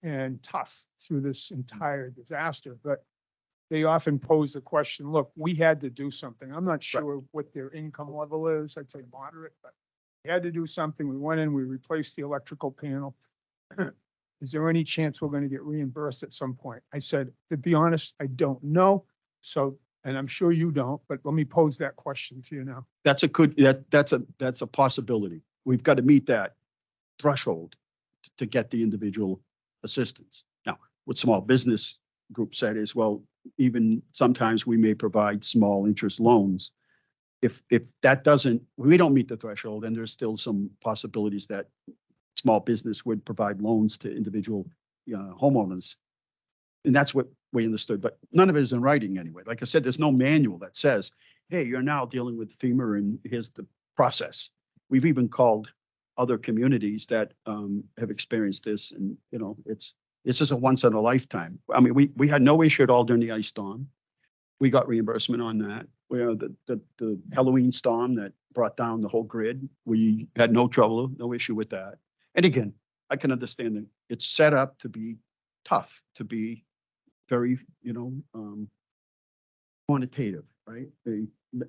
and tough through this entire disaster. But they often pose the question, look, we had to do something. I'm not sure what their income level is. I'd say moderate, but we had to do something. We went in, we replaced the electrical panel. Is there any chance we're going to get reimbursed at some point? I said, to be honest, I don't know. So, and I'm sure you don't, but let me pose that question to you now. That's a possibility. We've got to meet that threshold to get the individual assistance. Now, what small business group said is, well, even sometimes we may provide small interest loans. If that we don't meet the threshold, and there's still some possibilities that small business would provide loans to individual homeowners. And that's what we understood, but none of it is in writing anyway. Like I said, there's no manual that says, hey, you're now dealing with FEMA and here's the process. We've even called other communities that have experienced this, and this is a once in a lifetime. I mean, we had no issue at all during the ice storm. We got reimbursement on that. The Halloween storm that brought down the whole grid, we had no trouble, no issue with that. And again, I can understand that it's set up to be tough, to be very, quantitative, right?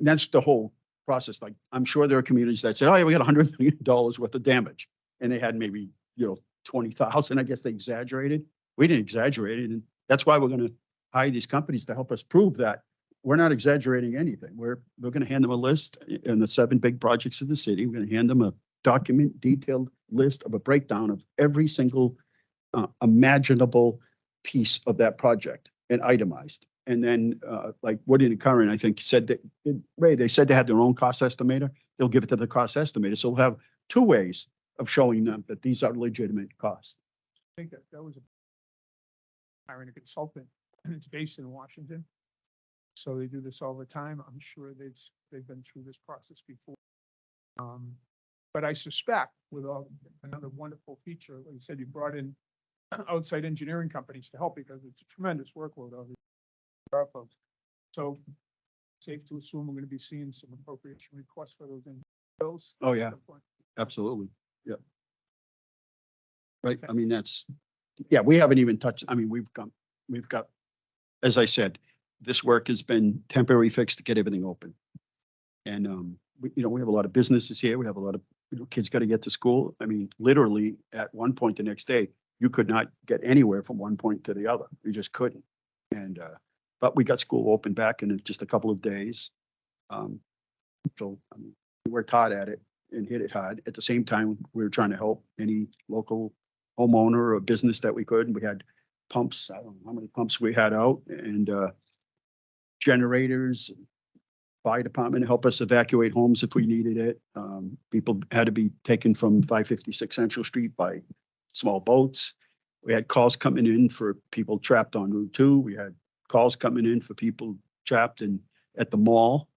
That's the whole process. Like, I'm sure there are communities that say, oh yeah, we got $100 million worth of damage. And they had maybe, 20,000. I guess they exaggerated. We didn't exaggerate it. And that's why we're going to hire these companies to help us prove that we're not exaggerating anything. We're going to hand them a list in the 7 big projects of the city. We're going to hand them a detailed list of a breakdown of every single imaginable piece of that project and itemized. And then like Woody and Curran, I think said that, Ray, they said they had their own cost estimator. They'll give it to the cost estimator. So we'll have 2 ways of showing them that these are legitimate costs. I think that was hiring a consultant. It's based in Washington. So they do this all the time. I'm sure they've been through this process before. But I suspect with another wonderful feature, like you said, you brought in outside engineering companies to help because it's a tremendous workload of our folks. So safe to assume we're going to be seeing some appropriation requests for those bills. Oh yeah, absolutely. Yep. Right. I mean, we haven't even touched, I mean, we've got, as I said, this work has been temporary fix to get everything open. And we have a lot of businesses here. We have a lot of, kids got to get to school. I mean, literally at one point the next day, you could not get anywhere from one point to the other. You just couldn't. And, but we got school open back in just a couple of days. So I mean, we worked hard at it and hit it hard. At the same time, we were trying to help any local homeowner or business that we could. And we had pumps. I don't know how many pumps we had out, and generators. Fire department to help us evacuate homes if we needed it. People had to be taken from 556 Central Street by small boats. We had calls coming in for people trapped on Route 2. We had calls coming in for people trapped at the mall,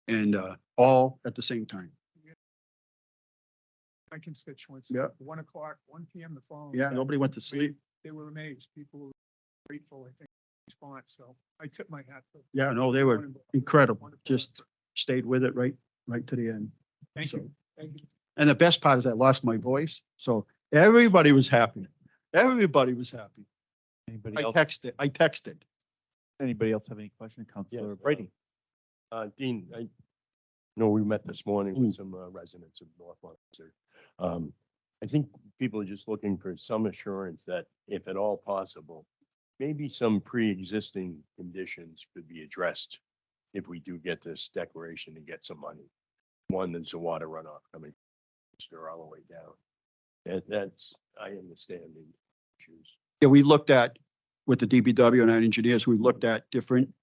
and all at the same time. My constituents. Yeah. 1 o'clock, 1 PM, the phone. Yeah, nobody went to sleep. They were amazed. People were grateful, I think, response. So I tip my hat to. Yeah, no, they were incredible. Just stayed with it right to the end. Thank So- you. Thank you. And the best part is I lost my voice, so everybody was happy. Everybody was happy. Anybody I else, texted. anybody else have any question? Counselor Brady? Dean, I know we met this morning with some residents of North Leominster. I think people are just looking for some assurance that if at all possible, maybe some pre-existing conditions could be addressed if we do get this declaration and get some money. One, there's a water runoff coming all the way down. That's, I understand the issues. Yeah, we looked at, with the DPW and our engineers, we looked at different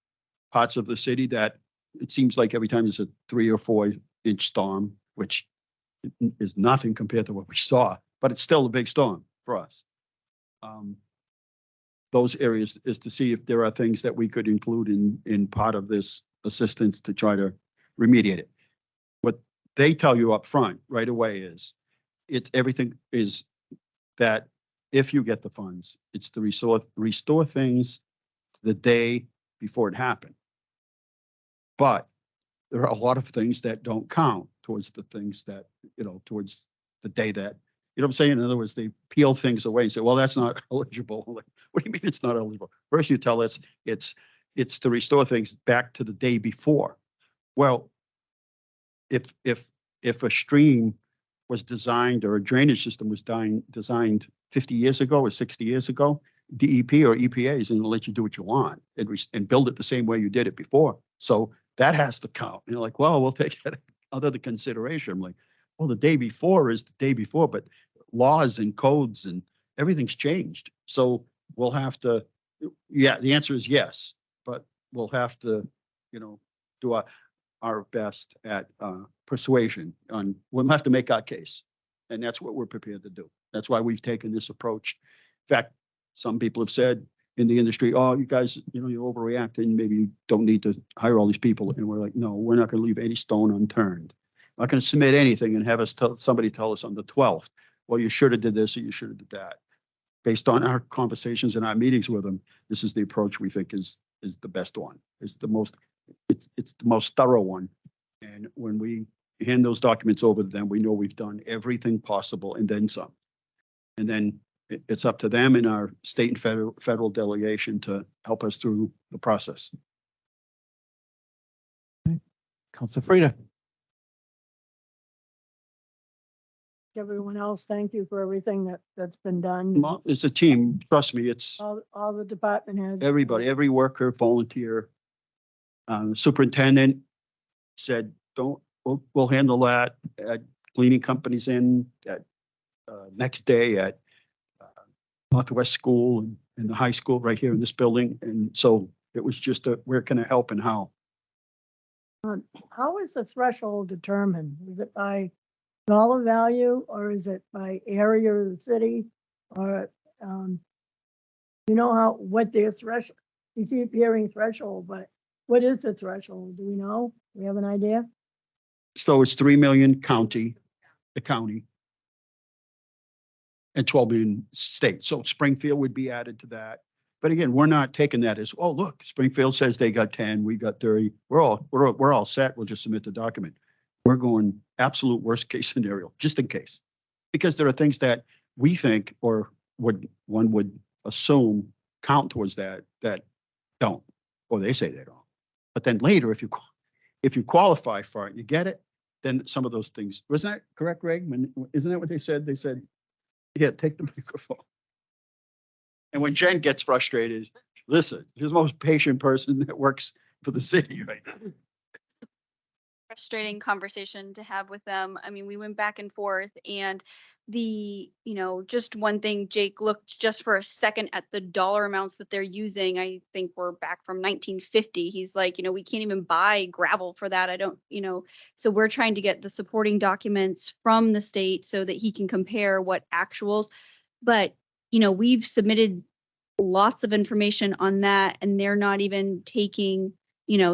parts of the city that it seems like every time there's a 3 or 4 inch storm, which is nothing compared to what we saw, but it's still a big storm for us. Those areas is to see if there are things that we could include in part of this assistance to try to remediate it. What they tell you up front right away is everything is that if you get the funds, it's to restore things the day before it happened. But there are a lot of things that don't count towards the things that, towards the day that, you know what I'm saying? In other words, they peel things away and say, well, that's not eligible. Like, what do you mean it's not eligible? First you tell us it's to restore things back to the day before. Well, if a stream was designed or a drainage system was designed 50 years ago or 60 years ago, DEP or EPA is going to let you do what you want and build it the same way you did it before. So that has to count. You're like, well, we'll take that under the consideration. I'm like, well, the day before is the day before, but laws and codes and everything's changed. So we'll have to, yeah, the answer is yes, but we'll have to, do our best at persuasion we'll have to make our case. And that's what we're prepared to do. That's why we've taken this approach. In fact, some people have said in the industry, oh, you guys, you're overreacting. Maybe you don't need to hire all these people. And we're like, no, we're not going to leave any stone unturned. I'm not going to submit anything and have somebody tell us on the 12th, well, you should have did this or you should have did that. Based on our conversations and our meetings with them, this is the approach we think is the best one. It's the most thorough one. And when we hand those documents over to them, we know we've done everything possible and then some. And then it's up to them and our state and federal delegation to help us through the process. Counselor Frida? Everyone else, thank you for everything that's been done. Well, it's a team. Trust me, it's All the department heads. everybody, every worker, volunteer. Superintendent said, we'll handle that at cleaning companies at next day at Northwest School and the high school right here in this building. And so it was just where can I help and how? How is the threshold determined? Is it by dollar value or is it by area of the city? Or, what their threshold, you keep hearing threshold, but what is the threshold? Do we know? We have an idea? So it's 3 million the county, and 12 million state. So Springfield would be added to that. But again, we're not taking that as, oh, look, Springfield says they got 10, we got 30. We're all set. We'll just submit the document. We're going absolute worst case scenario, just in case. Because there are things that we think or one would assume count towards that don't, or they say they don't. But then later, if you qualify for it, you get it, then some of those things, wasn't that correct, Greg? Isn't that what they said? They said, yeah, take the microphone. And when Jen gets frustrated, listen, she's the most patient person that works for the city right now. Frustrating conversation to have with them. I mean, we went back and forth and just one thing, Jake looked just for a second at the dollar amounts that they're using. I think we're back from 1950. He's like, we can't even buy gravel for that. I don't, so we're trying to get the supporting documents from the state so that he can compare what actuals. But, we've submitted lots of information on that and they're not even taking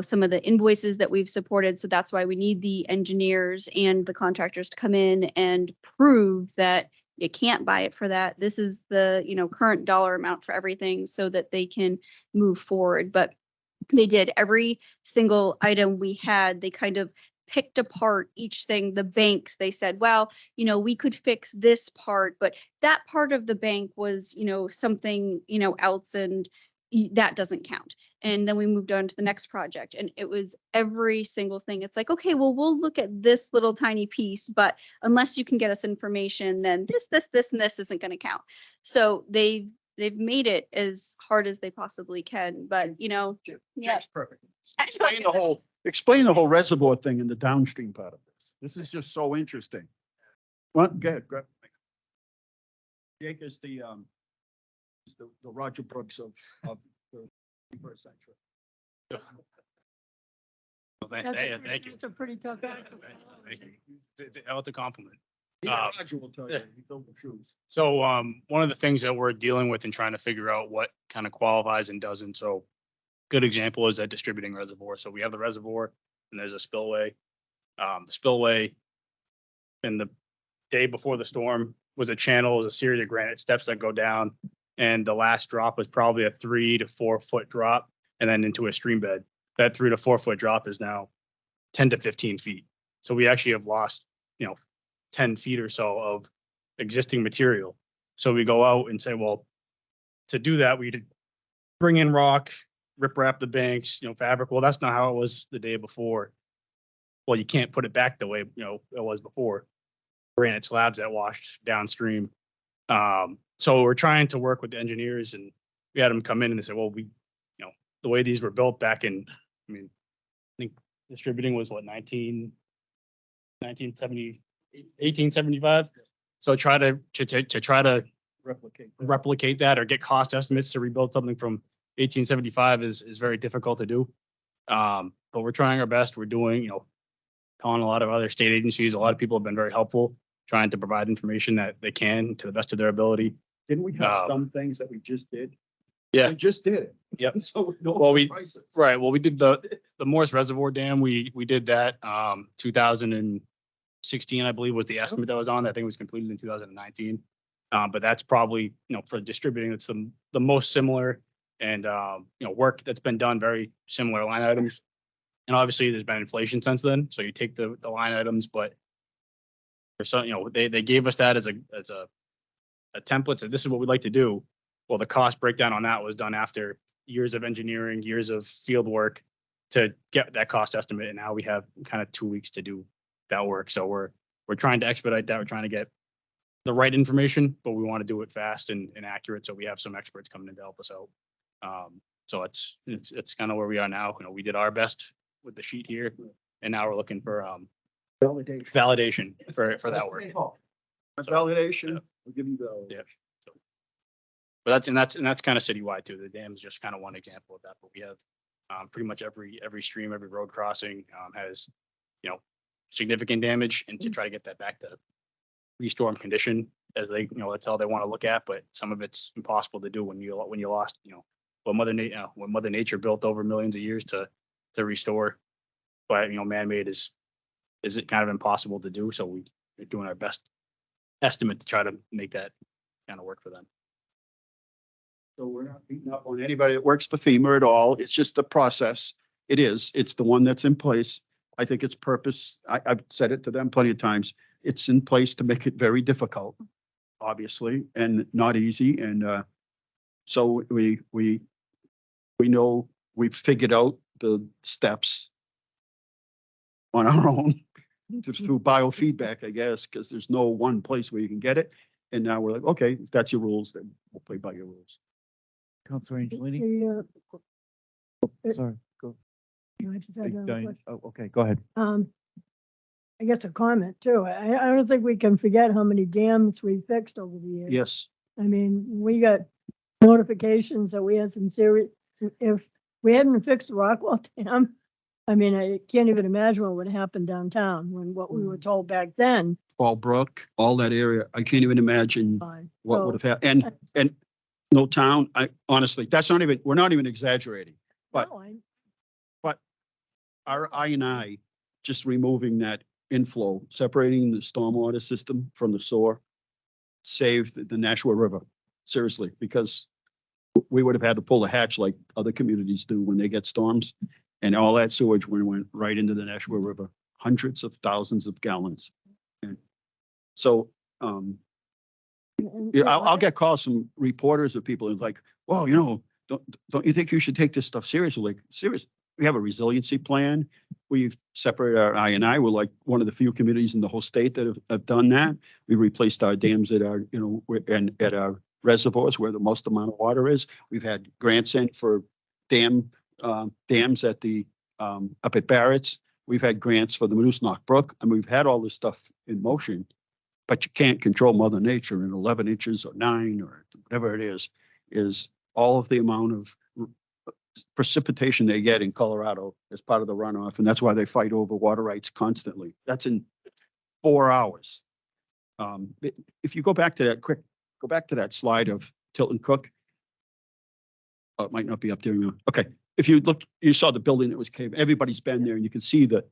some of the invoices that we've supported. So that's why we need the engineers and the contractors to come in and prove that you can't buy it for that. This is the, current dollar amount for everything so that they can move forward. But they did every single item we had. They kind of picked apart each thing. The banks, they said, well, we could fix this part, but that part of the bank was, something, else and that doesn't count. And then we moved on to the next project and it was every single thing. It's like, okay, well, we'll look at this little tiny piece, but unless you can get us information, then this, and this isn't going to count. So they've made it as hard as they possibly can, but yeah. Jack's perfect. Explain the whole reservoir thing in the downstream part of this. This is just so interesting. What? Go ahead, grab. Jake is the Roger Brooks of the 21st century. Well, thank you. It's a pretty tough. Thank you. It's a compliment. Yeah, Roger will tell you. He built the shoes. So one of the things that we're dealing with and trying to figure out what kind of qualifies and doesn't. So good example is that distributing reservoir. So we have the reservoir and there's a spillway. The spillway in the day before the storm was a channel, was a series of granite steps that go down. And the last drop was probably a 3 to 4 foot drop and then into a stream bed. That 3 to 4 foot drop is now 10 to 15 feet. So we actually have lost, 10 feet or so of existing material. So we go out and say, well, to do that, we'd bring in rock, rip wrap the banks, fabric. Well, that's not how it was the day before. Well, you can't put it back the way, it was before. Granite slabs that washed downstream. So we're trying to work with the engineers and we had them come in and they said, well, the way these were built back in, I think distributing was what, 1875. So try to replicate that or get cost estimates to rebuild something from 1875 is very difficult to do. But we're trying our best. We're doing, calling a lot of other state agencies. A lot of people have been very helpful, trying to provide information that they can to the best of their ability. Didn't we have some things that we just did? Yeah. We just did it. Yep. So Well, we did the Morris Reservoir Dam. We did that 2016, I believe, was the estimate that was on. I think it was completed in 2019. But that's probably, for distributing, it's the most similar and, work that's been done, very similar line items. And obviously there's been inflation since then. So you take the line items, but for some, they gave us that as a template. So this is what we'd like to do. Well, the cost breakdown on that was done after years of engineering, years of field work to get that cost estimate. And now we have kind of 2 weeks to do that work. So we're trying to expedite that. We're trying to get the right information, but we want to do it fast and accurate. So we have some experts coming in to help us out. So it's kind of where we are now. We did our best with the sheet here, and now we're looking for validation for that work. Validation. We'll give you the. Yeah. But that's kind of citywide too. The dam is just kind of one example of that. But we have pretty much every stream, every road crossing has significant damage, and to try to get that back to restorm condition as they that's all they want to look at. But some of it's impossible to do when you lost what Mother Nature built over millions of years to restore. But man-made is it kind of impossible to do. So we're doing our best estimate to try to make that kind of work for them. So we're not beating up on anybody that works for FEMA at all. It's just the process. It's the one that's in place. I think its purpose, I've said it to them plenty of times. It's in place to make it very difficult, obviously, and not easy. And so we know we've figured out the steps on our own. through biofeedback, I guess, because there's no one place where you can get it. And now we're like, okay, if that's your rules, then we'll play by your rules. Councilor Angelini? Sorry, go. I just had another Diane- question. Oh, okay, go ahead. I guess a comment too. I don't think we can forget how many dams we fixed over the years. Yes, I mean, we got notifications that we had some serious, if we hadn't fixed the Rockwell Dam, I mean, I can't even imagine what would happen downtown when what we were told back then. Fallbrook, all that area, I can't even imagine Fine. what So, would have happened. And no town, I honestly, that's not even, we're not even exaggerating. But no, I- our I&I, just removing that inflow, separating the stormwater system from the sewer, saved the Nashua River, seriously, because we would have had to pull a hatch like other communities do when they get storms. And all that sewage went right into the Nashua River, hundreds of thousands of gallons. And so, and- yeah, I'll get calls from reporters or people and like, well, don't you think you should take this stuff seriously? Like, serious. We have a resiliency plan. We've separated our I&I. We're like one of the few communities in the whole state that have done that. We replaced our dams at our, and at our reservoirs where the most amount of water is. We've had grants in for dams at the, up at Barrett's. We've had grants for the Moosenock Brook, and we've had all this stuff in motion. But you can't control Mother Nature, and 11 inches or 9 or whatever it is all of the amount of precipitation they get in Colorado as part of the runoff. And that's why they fight over water rights constantly. That's in 4 hours. If you go back to that slide of Tilton Cook. Oh, it might not be up there. Okay. If you look, you saw the building that was caved. Everybody's been there and you can see that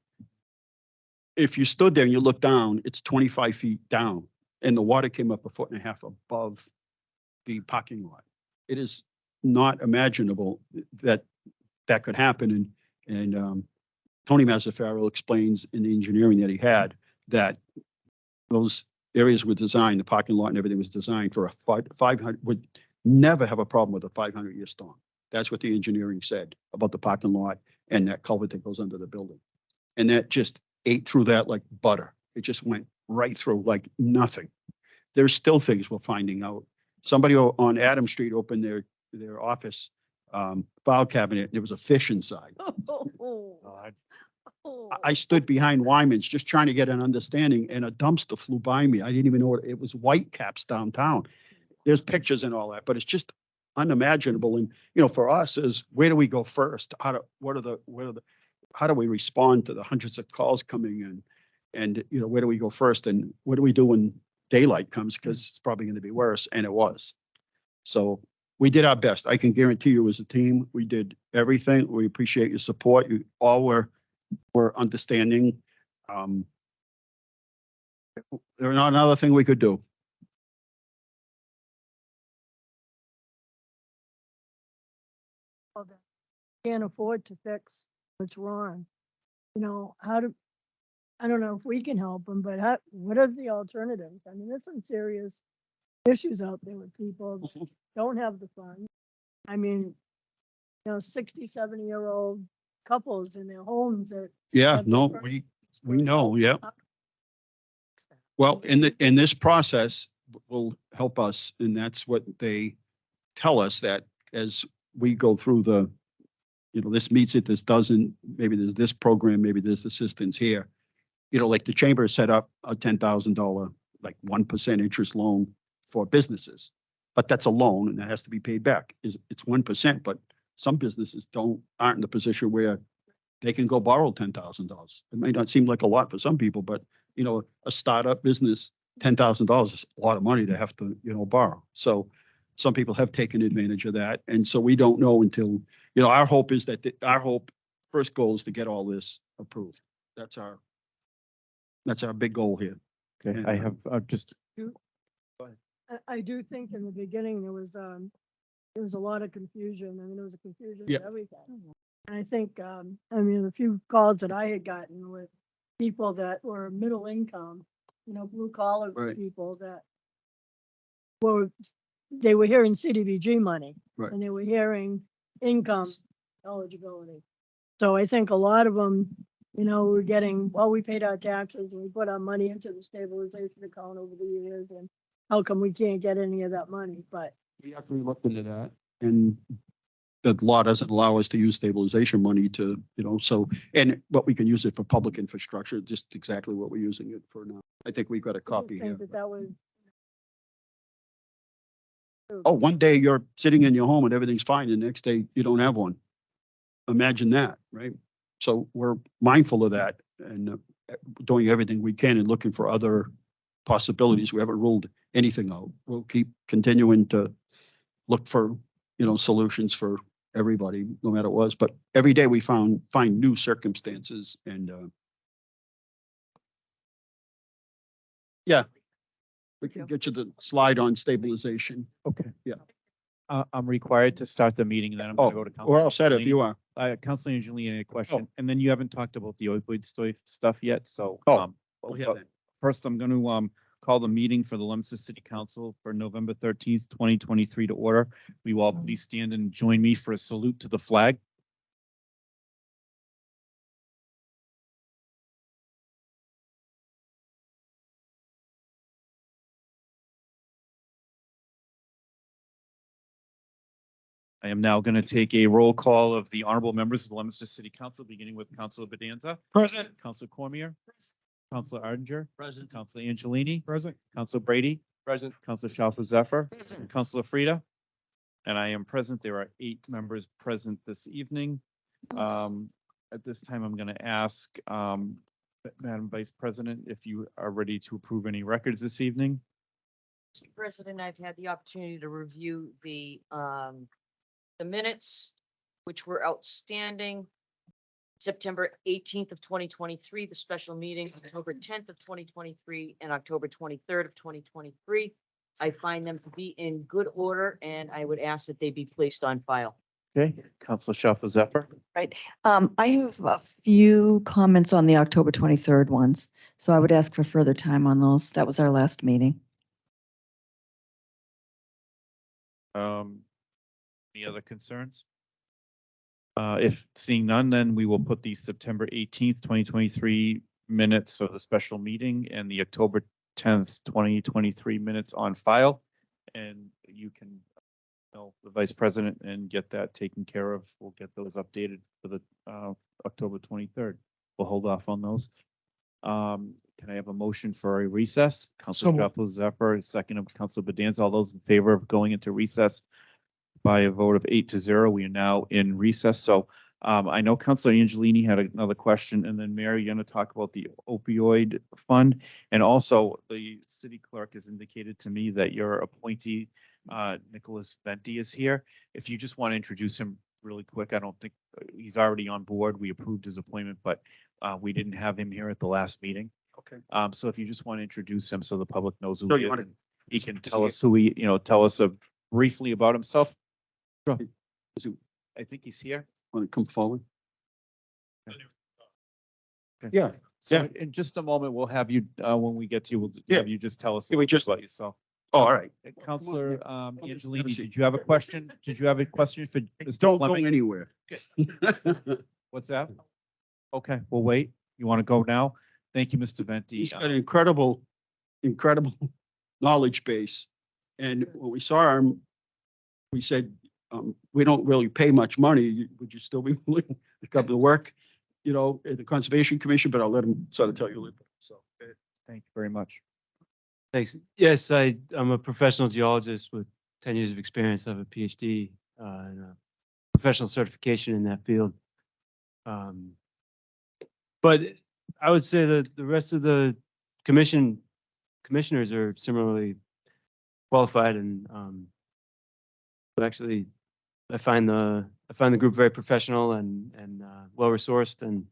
if you stood there and you look down, it's 25 feet down and the water came up 1.5 feet above the parking lot. It is not imaginable that that could happen. And Tony Mazzaferro explains in the engineering that he had that those areas were designed, the parking lot and everything was designed for a 500, would never have a problem with a 500-year storm. That's what the engineering said about the parking lot and that culvert that goes under the building. And that just ate through that like butter. It just went right through like nothing. There's still things we're finding out. Somebody on Adam Street opened their office file cabinet. There was a fish inside. I stood behind Wyman's just trying to get an understanding and a dumpster flew by me. I didn't even know what it was. White Caps downtown. There's pictures and all that, but it's just unimaginable. And, for us is where do we go first? How do we respond to the hundreds of calls coming in? And, where do we go first? And what do we do when daylight comes? Because it's probably going to be worse. And it was. So we did our best. I can guarantee you as a team, we did everything. We appreciate your support. You all were understanding. There's not another thing we could do. Can't afford to fix what's wrong. I don't know if we can help them, but what are the alternatives? I mean, there's some serious issues out there with people that don't have the funds. I mean, 60, 70-year-old couples in their homes that. Yeah, no, we know, yeah. Well, in this process will help us, and that's what they tell us, that as we go through this meets it, this doesn't, maybe there's this program, maybe there's assistance here. Like the chamber set up a $10,000, like 1% interest loan for businesses, but that's a loan and that has to be paid back. It's 1%, but some businesses aren't in the position where they can go borrow $10,000. It may not seem like a lot for some people, but a startup business, $10,000 is a lot of money to have to, borrow. So some people have taken advantage of that. And so we don't know until, our hope is that first goal is to get all this approved. That's our big goal here. Okay, And, I have just, I do think in the beginning there was a lot of confusion. I mean, there was a confusion Yeah. of everything. And I think, the few calls that I had gotten with people that were middle income, blue collar Right. people that they were hearing CDBG money. Right. And they were hearing income eligibility. So I think a lot of them You know, we're getting, well, we paid our taxes and we put our money into the stabilization account over the years, and how come we can't get any of that money? But We actually looked into that, and the law doesn't allow us to use stabilization money to, so, but we can use it for public infrastructure, just exactly what we're using it for now. I think we've got a I just copy think here. that was. Oh, one day you're sitting in your home and everything's fine, and the next day you don't have one. Imagine that, right? So we're mindful of that and doing everything we can and looking for other possibilities. We haven't ruled anything out. We'll keep continuing to look for, solutions for everybody, no matter what. But every day we find new circumstances and yeah, we can get you the slide on stabilization. Okay. Yeah. I'm required to start the meeting, and then I'm Oh, gonna go to. Council we're all set if you are. Councilor Angelini, a question, Oh. and then you haven't talked about the opioid stuff yet, so. Oh, well, yeah, but then. First, I'm going to call the meeting for the Leominster City Council for November 13th, 2023 to order. We will all please stand and join me for a salute to the flag. I am now going to take a roll call of the honorable members of the Leominster City Council, beginning with Councilor Bedanza. Present. Councilor Cormier. Councilor Ardinger. Present. Councilor Angelini. Present. Councilor Brady. Present. Councilor Shalfo Zephyr. Councilor Frida. And I am present. There are 8 members present this evening. At this time, I'm going to ask Madam Vice President if you are ready to approve any records this evening. Mr. President, I've had the opportunity to review the minutes, which were outstanding. September 18th of 2023, the special meeting, October 10th of 2023, and October 23rd of 2023. I find them to be in good order, and I would ask that they be placed on file. Okay, Councilor Shalfo Zephyr. Right. I have a few comments on the October 23rd ones, so I would ask for further time on those. That was our last meeting. Any other concerns? If seeing none, then we will put the September 18th, 2023 minutes for the special meeting and the October 10th, 2023 minutes on file. And you can tell the Vice President and get that taken care of. We'll get those updated for the October 23rd. We'll hold off on those. Can I have a motion for a recess? Councilor Shalfo Zephyr, second of Councilor Bedanza. All those in favor of going into recess by a vote of 8-0. We are now in recess. So I know Councilor Angelini had another question, and then Mary, you're going to talk about the opioid fund. And also the city clerk has indicated to me that your appointee, Nicholas Venti, is here. If you just want to introduce him really quick, I don't think he's already on board. We approved his appointment, but we didn't have him here at the last meeting. Okay. So if you just want to introduce him so the public knows who So he you is, wanna- and he can tell us who he, tell us briefly about himself. I think he's here. Want to come forward? Okay. Yeah. So Yeah. in just a moment, we'll have you, when we get to you, we'll Yeah. have you just tell us a Yeah, we little bit just- about yourself. Oh, all right. Counselor Have a Angelini, seat. did you have a question? Did you have a question for Mr. Don't go Fleming? anywhere. What's that? Okay, we'll wait. You want to go now? Thank you, Mr. Venti. He's got an incredible knowledge base. And when we saw him, we said, we don't really pay much money. Would you still be willing to come to work, at the Conservation Commission? But I'll let him sort of tell you a little bit. So. Thank you very much. Thanks. Yes, I'm a professional geologist with 10 years of experience. I have a PhD and a professional certification in that field. But I would say that the rest of the commissioners are similarly qualified, and but actually, I find the group very professional and well resourced, and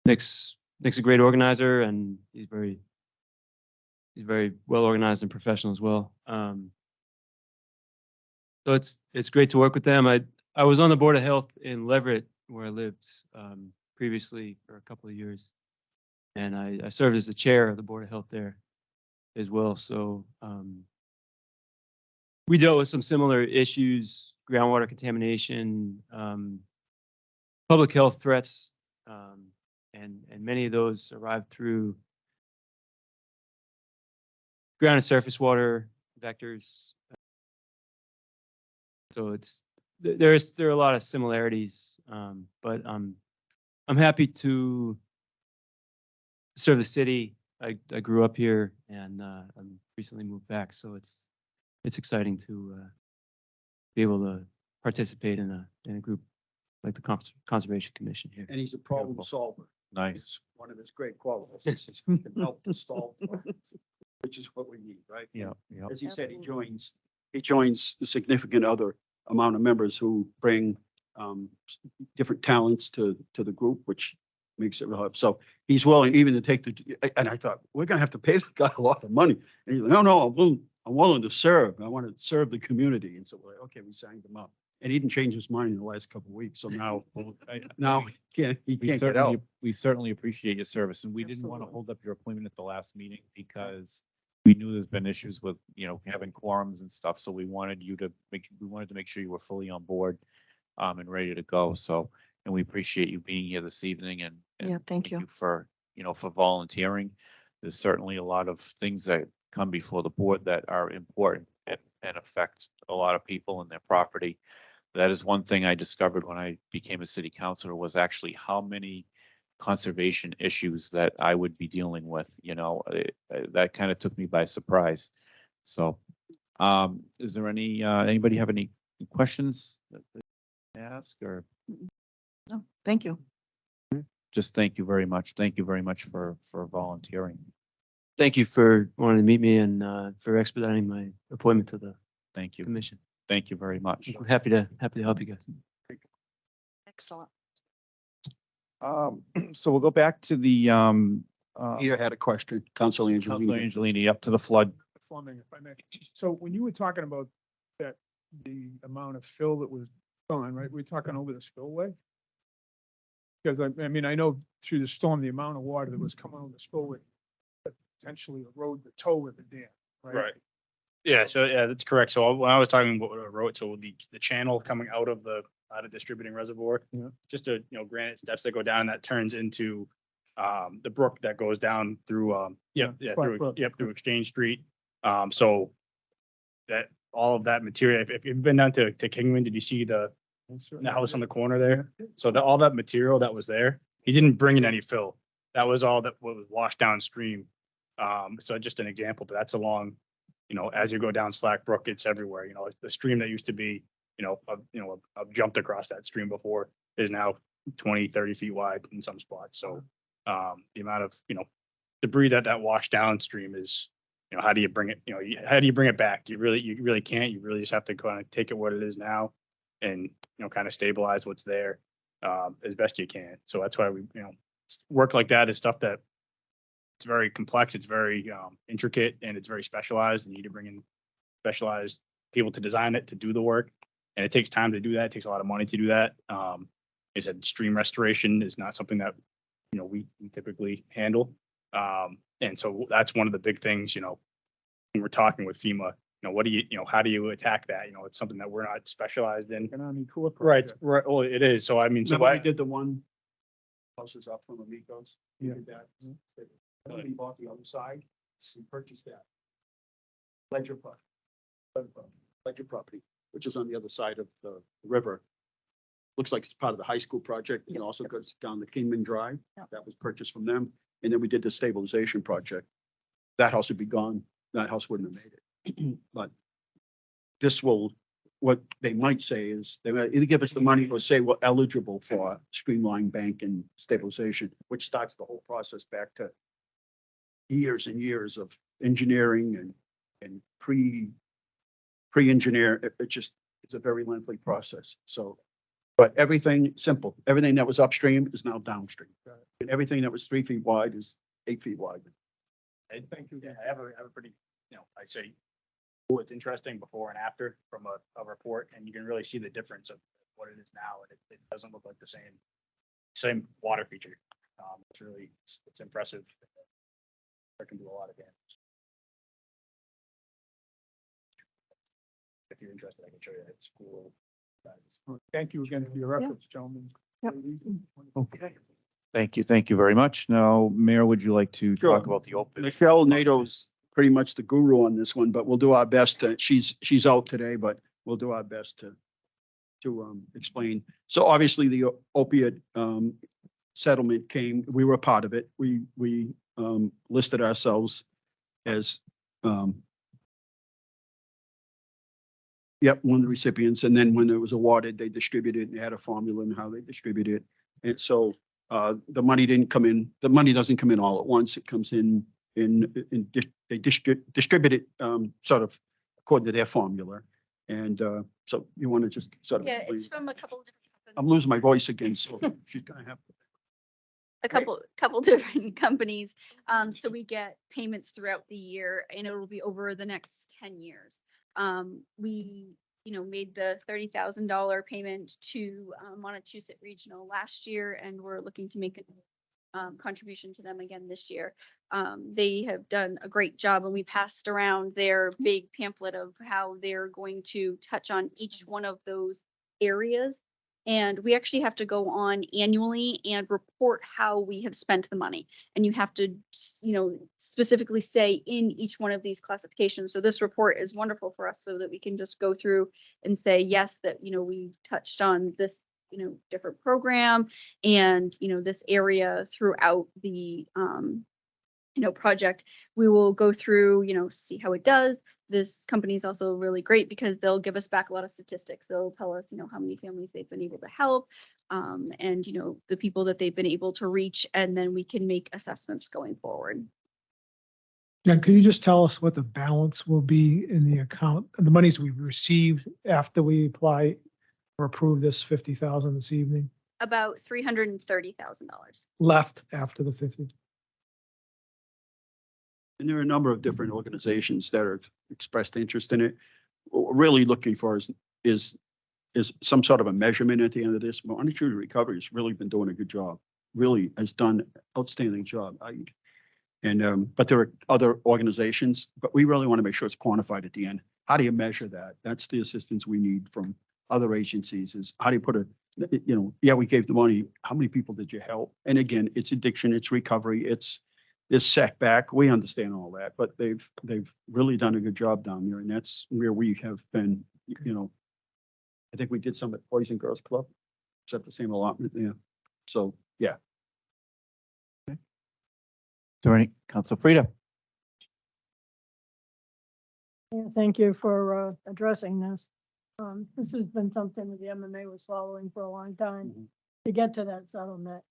Nick's a great organizer, and he's very well organized and professional as well. So it's great to work with them. I was on the Board of Health in Leverett, where I lived previously for a couple of years, and I served as the chair of the Board of Health there as well. So we dealt with some similar issues: groundwater contamination, public health threats, and many of those arrive through ground and surface water vectors. So there are a lot of similarities, but I'm happy to serve the city. I grew up here and I'm recently moved back, so it's exciting to be able to participate in a group like the Conservation Commission here. And he's a problem Beautiful. solver. Nice. One of his great qualities is he can help to solve problems, which is what we need, right? Yeah, yeah. As he said, he joins a significant other amount of members who bring different talents to the group, which makes it real hard. So he's willing even to take and I thought, we're gonna have to pay the guy a lot of money. And he's like, no, I'm willing to serve. I want to serve the community. And so we're like, okay, we signed him up. And he didn't change his mind in the last couple of weeks. So now, he can't get out. We certainly appreciate your service, and we didn't want to hold up your appointment at the last meeting because we knew there's been issues with, having quorums and stuff, so we wanted to make sure you were fully on board, and ready to go, so, and we appreciate you being here this evening and Yeah, thank you. for, for volunteering. There's certainly a lot of things that come before the board that are important and affect a lot of people and their property. That is one thing I discovered when I became a city councilor, was actually how many conservation issues that I would be dealing with, that kind of took me by surprise. So, is there anybody have any questions that they ask, or No, thank you. just thank you very much. Thank you very much for volunteering. Thank you for wanting to meet me and for expediting my appointment to the Thank you. commission. Thank you very much. I'm happy to help you guys. Excellent. So we'll go back to the, Peter had a question, Council Councilor Angelini. Angelini, up to the flood. Funding, if I may. So when you were talking about that, the amount of fill that was gone, right, we're talking over the spillway? Because I mean, I know through the storm, the amount of water that was coming over the spillway potentially erode the toe of the dam, right? Right. Yeah, so yeah, that's correct. So when I was talking about what I wrote, so the channel coming out of the distributing reservoir, Yeah. just granite steps that go down, that turns into the brook that goes down through Flat Brook. through Exchange Street. So that all of that material, if you've been down to Kingman, did you see the house on the corner there? So all that material that was there, he didn't bring in any fill. That was all that was washed downstream. So just an example, but that's along, as you go down Slack Brook, it's everywhere. The stream that used to be, I've jumped across that stream before, is now 20, 30 feet wide in some spots. So the amount of, debris that washed downstream is, how do you bring it, how do you bring it back? You really can't. You really just have to kind of take it what it is now and, kind of stabilize what's there as best you can. So that's why we, work like that is stuff that it's very complex, it's very intricate, and it's very specialized. You need to bring in specialized people to design it, to do the work. And it takes time to do that. It takes a lot of money to do that. I said stream restoration is not something that, we typically handle. And so that's one of the big things, when we're talking with FEMA, what do you, how do you attack that? It's something that we're not specialized in. Economic core Right, project. right. Well, it is. So I mean, so Remember we why, did the one houses up from Amigos? We Yeah. did that. We bought the other side. We purchased that. Ledger property, which is on the other side of the river. Looks like it's part of the high school project. It also goes down the Kingman Drive. Yeah. That was purchased from them. And then we did the stabilization project. That house would be gone. That house wouldn't have made it. But what they might say is they might either give us the money or say we're eligible for streamline bank and stabilization, which starts the whole process back to years and years of engineering and pre-engineer. It's a very lengthy process. So, but everything simple, everything that was upstream is now downstream. And everything that was 3 feet wide is 8 feet wide. I think I have a pretty, I say, oh, it's interesting before and after from a report, and you can really see the difference of what it is now, and it doesn't look like the same water feature. It's really, it's impressive. It can do a lot of damage. If you're interested, I can show you. It's cool. Thank you again for your efforts, gentlemen. Yep. Okay. Thank you. Thank you very much. Now, Mayor, would you like to Sure. talk about the open? Michelle Nato's pretty much the guru on this one, but we'll do our best to, she's out today, but we'll do our best to explain. So obviously the opiate settlement came, we were a part of it. We listed ourselves as one of the recipients. And then when it was awarded, they distributed and had a formula and how they distribute it. And so the money didn't come in, the money doesn't come in all at once. It comes in they distribute it sort of according to their formula. And so you want to just sort of. Yeah, it's from a couple of different. I'm losing my voice again, so she's gonna have. A couple different companies. So we get payments throughout the year and it'll be over the next 10 years. We, made the $30,000 payment to Montechusett Regional last year, and we're looking to make a contribution to them again this year. They have done a great job, and we passed around their big pamphlet of how they're going to touch on each one of those areas. And we actually have to go on annually and report how we have spent the money. And you have to, specifically say in each one of these classifications. So this report is wonderful for us so that we can just go through and say, yes, that, we touched on this, different program and, this area throughout the, project. We will go through, see how it does. This company is also really great because they'll give us back a lot of statistics. They'll tell us, how many families they've been able to help, and, the people that they've been able to reach, and then we can make assessments going forward. Jen, can you just tell us what the balance will be in the account, the monies we've received after we apply or approve this 50,000 this evening? About $330,000. Left after the 50. And there are a number of different organizations that have expressed interest in it. What we're really looking for is some sort of a measurement at the end of this. Monetary Recovery has really been doing a good job, really has done an outstanding job. But there are other organizations, but we really want to make sure it's quantified at the end. How do you measure that? That's the assistance we need from other agencies, is how do you put we gave the money. How many people did you help? And again, it's addiction, it's recovery, it's this setback. We understand all that, but they've really done a good job down there. And that's where we have been, I think we did some at Boys and Girls Club. Is that the same allotment? Yeah. So, yeah. Is there any, Council Frida? Yeah, thank you for addressing this. This has been something that the MMA was following for a long time to get to that settlement.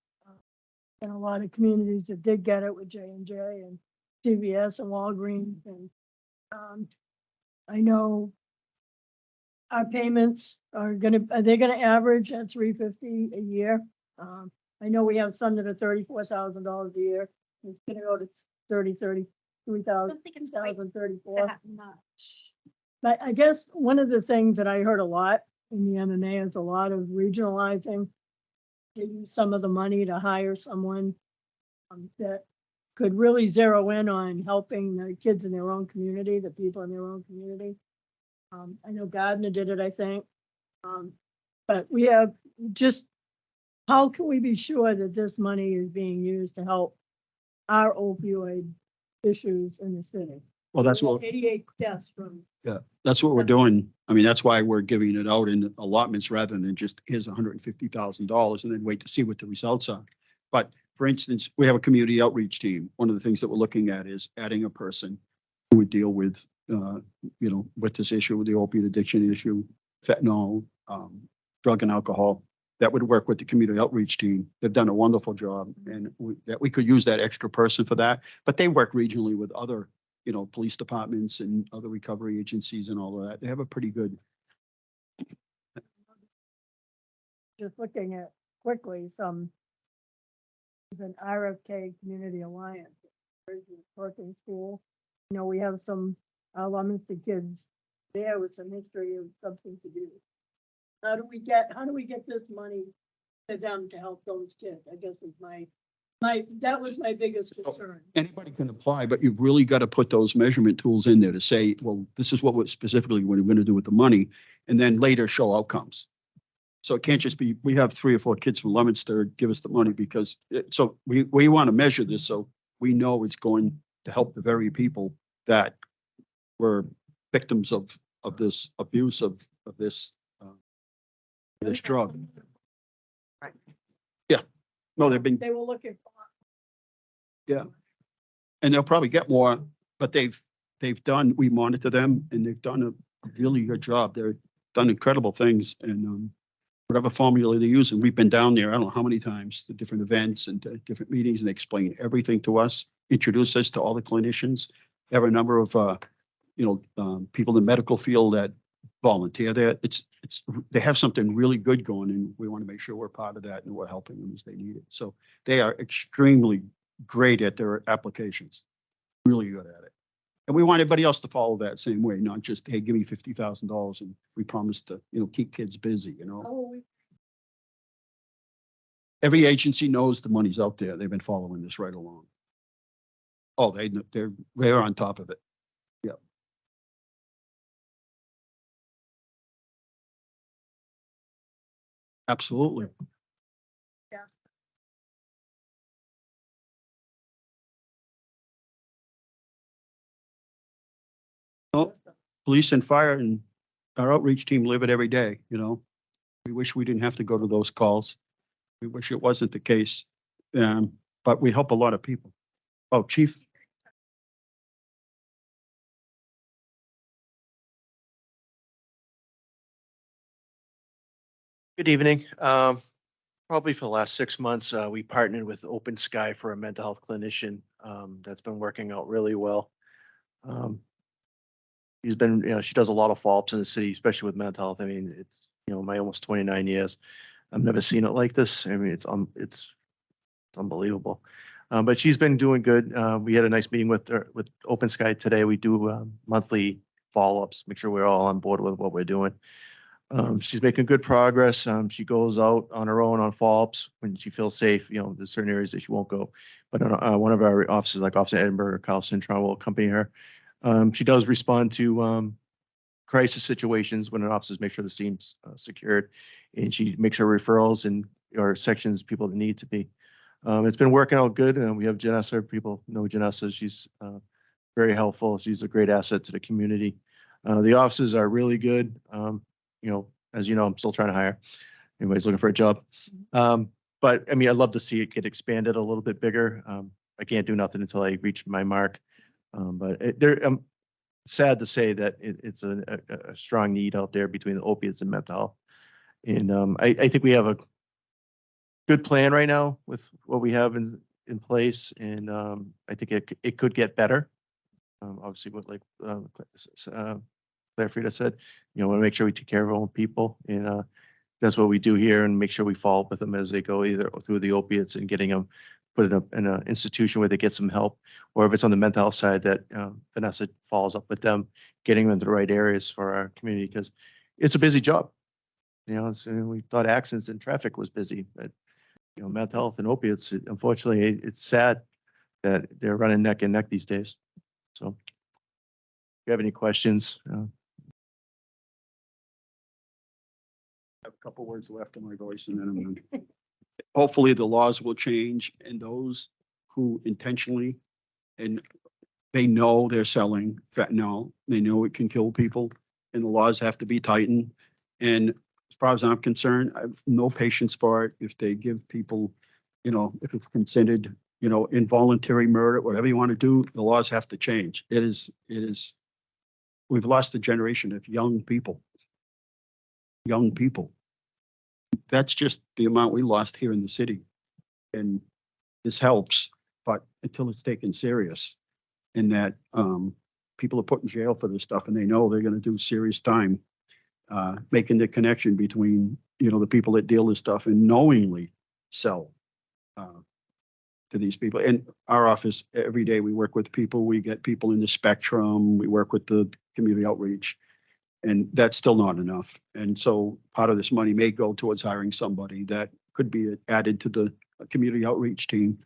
And a lot of communities that did get it with J&J and CVS and Walgreens. And I know our payments are they gonna average at $350 a year? I know we have some that are $34,000 a year. It's gonna go to 33,000, 34. Much. But I guess one of the things that I heard a lot in the MMA is a lot of regionalizing. They use some of the money to hire someone that could really zero in on helping the kids in their own community, the people in their own community. I know Gardner did it, I think. But we have just, how can we be sure that this money is being used to help our opioid issues in the city? Well, that's what. 88 deaths from. Yeah, that's what we're doing. I mean, that's why we're giving it out in allotments rather than just here's $150,000 and then wait to see what the results are. But for instance, we have a community outreach team. One of the things that we're looking at is adding a person who would deal with, with this issue, with the opiate addiction issue, fentanyl, drug and alcohol. That would work with the community outreach team. They've done a wonderful job, and we could use that extra person for that. But they work regionally with other police departments and other recovery agencies and all of that. They have a pretty good. Just looking at quickly, there's an RFK Community Alliance, working school. We have some Leominster kids there with some history of substance abuse. How do we get this money to them to help those kids? I guess was that was my biggest concern. Anybody can apply, but you've really got to put those measurement tools in there to say, well, this is what we're specifically what we're going to do with the money, and then later show outcomes. So it can't just be, we have 3 or 4 kids from Leominster, give us the money because, so we want to measure this so we know it's going to help the very people that were victims of this abuse of this drug. Right. Yeah, no, they've been, They were looking for. yeah. And they'll probably get more, but they've done, we monitor them and they've done a really good job. They've done incredible things and whatever formula they're using, we've been down there, I don't know how many times, to different events and to different meetings, and they explain everything to us, introduce us to all the clinicians. They have a number of, people in the medical field that volunteer there. They have something really good going, and we want to make sure we're part of that and we're helping them as they need it. So they are extremely great at their applications, really good at it. And we want everybody else to follow that same way, not just, hey, give me $50,000 and we promise to, keep kids busy, Every agency knows the money's out there. They've been following this right along. Oh, they're on top of it. Yeah. Absolutely. Yeah. Police and fire and our outreach team live it every day, We wish we didn't have to go to those calls. We wish it wasn't the case. But we help a lot of people. Oh, Chief? Good evening. Probably for the last 6 months, we partnered with Open Sky for a mental health clinician. That's been working out really well. She's been, she does a lot of follow-ups in the city, especially with mental health. I mean, it's, my almost 29 years. I've never seen it like this. I mean, it's unbelievable. But she's been doing good. We had a nice meeting with Open Sky today. We do monthly follow-ups, make sure we're all on board with what we're doing. She's making good progress. She goes out on her own on follow-ups when she feels safe. There's certain areas that she won't go. But one of our offices, like Officer Edinburgh or Kyle Cintron, will accompany her. She does respond to crisis situations when an officers make sure the scene's secured, and she makes her referrals and or sections people that need to be. It's been working out good. We have Janessa. People know Janessa. She's very helpful. She's a great asset to the community. The officers are really good. As you know, I'm still trying to hire. Anybody's looking for a job. But I mean, I'd love to see it get expanded a little bit bigger. I can't do nothing until I reach my mark. But I'm sad to say that it's a strong need out there between the opiates and mental health. And I think we have a good plan right now with what we have in place. And I think it could get better. Obviously, what like Claire Frieda said, we want to make sure we take care of our own people. And that's what we do here, and make sure we follow up with them as they go either through the opiates and getting them put in an institution where they get some help, or if it's on the mental health side that Vanessa follows up with them, getting them to the right areas for our community, because it's a busy job. We thought accidents and traffic was busy, but mental health and opiates, unfortunately, it's sad that they're running neck and neck these days. So if you have any questions, I have a couple words left in my voice, and then I'm going to. Hopefully the laws will change, and those who intentionally, and they know they're selling fentanyl, they know it can kill people, and the laws have to be tightened. And as far as I'm concerned, I have no patience for it. If they give people, if it's considered, involuntary murder, whatever you want to do, the laws have to change. It is, we've lost a generation of young people. That's just the amount we lost here in the city. And this helps, but until it's taken serious, and that people are put in jail for this stuff and they know they're going to do serious time, making the connection between, the people that deal this stuff and knowingly sell to these people. In our office, every day we work with people, we get people in the spectrum, we work with the community outreach. And that's still not enough. And so part of this money may go towards hiring somebody that could be added to the community outreach team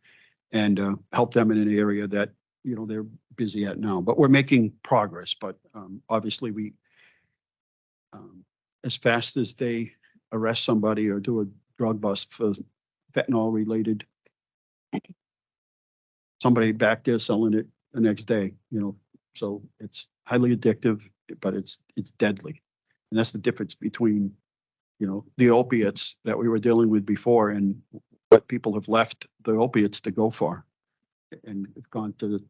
and help them in an area that, they're busy at now. But we're making progress. But obviously we, as fast as they arrest somebody or do a drug bust for fentanyl related. Somebody back there selling it the next day, so it's highly addictive, but it's deadly. And that's the difference between, the opiates that we were dealing with before and what people have left the opiates to go for. And have gone to the